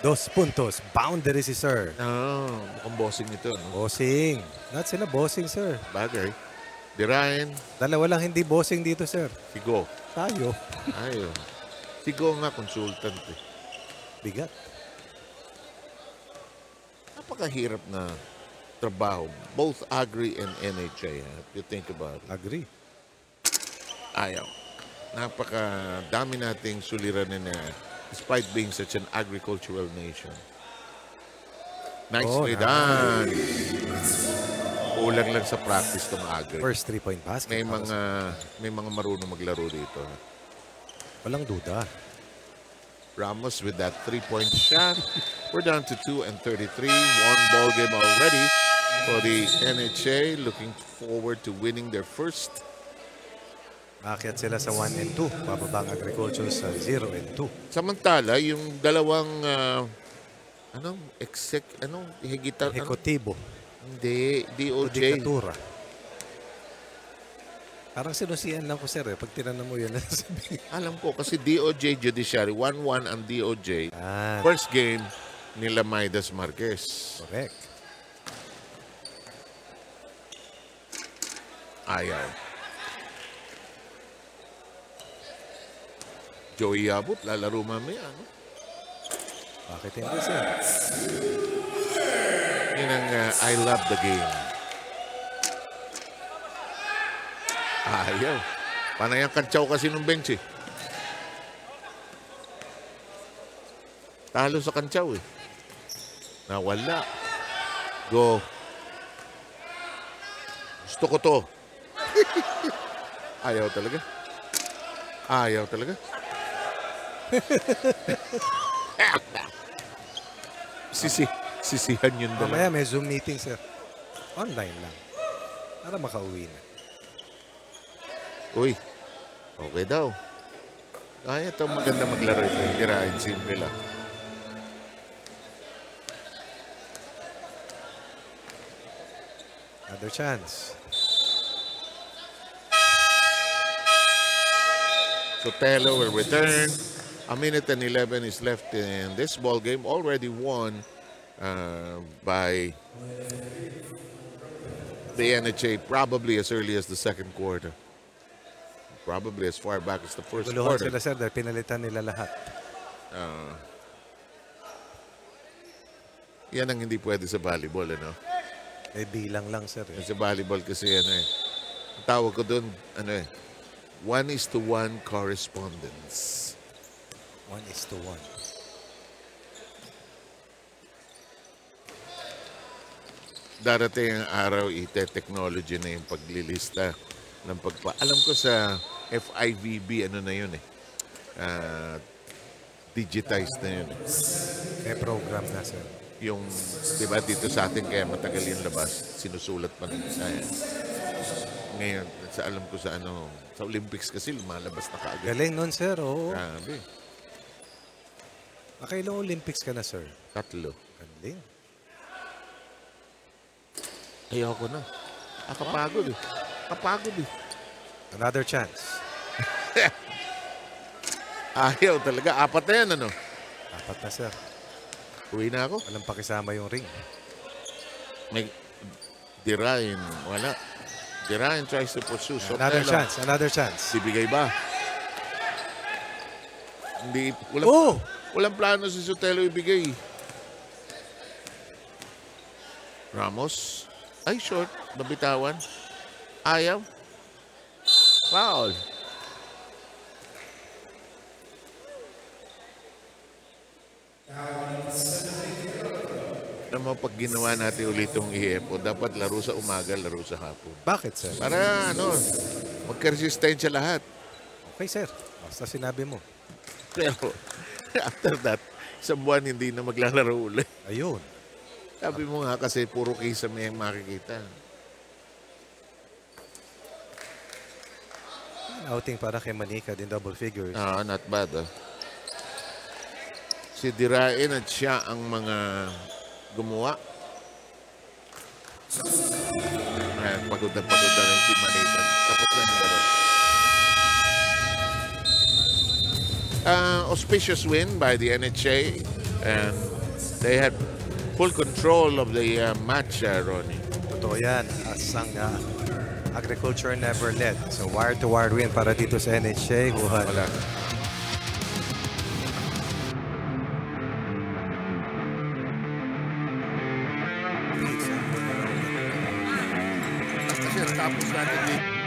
[SPEAKER 3] 2 puntos. Boundary si sir.
[SPEAKER 2] Mukhang bossing ito. No?
[SPEAKER 3] Bossing. Not sila bossing, sir.
[SPEAKER 2] Bagay. Dirain.
[SPEAKER 3] Dalawa lang hindi bossing dito, sir.
[SPEAKER 2] Sigo.
[SPEAKER 3] Tayo.
[SPEAKER 2] Ayun. Sigo nga, consultant. Eh.
[SPEAKER 3] Bigat.
[SPEAKER 2] Napakahirap na trabaho. Both Agri and NHA. If you think about it.
[SPEAKER 3] Agree.
[SPEAKER 2] Ayaw. Napakadami nating suliranin na despite being such an agricultural nation. Nicely done. Kulang lang sa practice ng Agri.
[SPEAKER 3] First 3-point basket.
[SPEAKER 2] May mga marunong maglaro dito.
[SPEAKER 3] Walang duda.
[SPEAKER 2] Ramos with that 3-point shot. We're down to 2-33. One ball game already for the NHA. Looking forward to winning their first.
[SPEAKER 3] Akyat sila sa 1-2. Bababang Agriculture sa 0-2.
[SPEAKER 2] Samantala, yung dalawang
[SPEAKER 3] Ekotibo.
[SPEAKER 2] Hindi, DOJ.
[SPEAKER 3] Judikatura. Parang sinusiyan lang ko, sir. Pag tinanong mo yun,
[SPEAKER 2] Alam ko, kasi DOJ Judiciary, 1-1 ang DOJ.
[SPEAKER 3] Ah,
[SPEAKER 2] First game nila Maidas Marquez.
[SPEAKER 3] correct.
[SPEAKER 2] Ayaw. Joey Abot, lalaro mamaya, no?
[SPEAKER 3] Bakit hindi, sir?
[SPEAKER 2] Yun ang I love the game. Ayaw. Panay ang kantsaw kasi nung bench eh. Talo sa kantsaw eh. Nawala. Go. Gusto ko to. Ayaw talaga. Ayaw talaga. Sisihan yun dalawa.
[SPEAKER 3] Mamaya may Zoom meeting, sir. Online lang. para makauwi na.
[SPEAKER 2] Uy, okay daw. Ay, ito maganda maglaro ito. Tirahin, simple lang.
[SPEAKER 3] Another chance.
[SPEAKER 2] Sotelo will return. A minute and 11 is left in this ball game. Already won by the NHA probably as early as the second quarter. Probably as far back as the first
[SPEAKER 3] Guluhan
[SPEAKER 2] quarter.
[SPEAKER 3] sila, sir, dahil pinalitan nila lahat.
[SPEAKER 2] Yan ang hindi pwede sa volleyball, ano?
[SPEAKER 3] Eh, bilang lang, sir.
[SPEAKER 2] Sa volleyball kasi, ano eh. Ang tawag ko doon, ano eh, 1:1 correspondence.
[SPEAKER 3] 1:1.
[SPEAKER 2] Darating ang araw, technology na yung paglilista ng pagpa... Alam ko sa FIVB, ano na yun eh. Digitized na yun eh.
[SPEAKER 3] May program na, sir.
[SPEAKER 2] Yung, di ba, dito sa atin kaya matagal yung labas, sinusulat pa ng science. Ngayon, alam ko sa ano, sa Olympics kasi lumalabas na kaagad.
[SPEAKER 3] Galing nun, sir. Oo.
[SPEAKER 2] Grabe.
[SPEAKER 3] Nakailang Olympics ka na, sir?
[SPEAKER 2] 3.
[SPEAKER 3] Galing.
[SPEAKER 2] Ayoko na. Kapagod eh. Kapagod eh.
[SPEAKER 3] Another chance.
[SPEAKER 2] Ayaw talaga. 4 na yan, ano?
[SPEAKER 3] 4 na, sir.
[SPEAKER 2] Uwi na ako.
[SPEAKER 3] Walang pakisama yung ring.
[SPEAKER 2] May Dirain. Wala. Dirain tries to pursue.
[SPEAKER 3] Another
[SPEAKER 2] Sotelo.
[SPEAKER 3] chance. Another chance.
[SPEAKER 2] Sibigay ba? Hindi. Walang plano si Sotelo ibigay. Ramos. Ay, short. Nabitawan. Ayaw. Foul. Alam mo, pag ginawa natin ulit itong IEPO, dapat laro sa umaga, laro sa hapon.
[SPEAKER 3] Bakit, sir?
[SPEAKER 2] Para, magka-resistensya lahat.
[SPEAKER 3] Okay, sir. Basta sinabi mo.
[SPEAKER 2] Pero, after that, isang buwan hindi na maglalaro ulit.
[SPEAKER 3] Ayun.
[SPEAKER 2] Sabi mo nga kasi puro case may makikita.
[SPEAKER 3] Outing para kay Manika din double figures.
[SPEAKER 2] Not bad. Si Dirain at siya ang mga gumawa. Ayan, pagod na rin si Manika. Tapos na yung laro. Auspicious win by the NHA, and they had full control of the match, Ronnie.
[SPEAKER 3] Totoo yan. Asang agriculture never led. So wire-to-wire win para dito sa NHA. Wala.
[SPEAKER 2] Kasi tapos natin dito.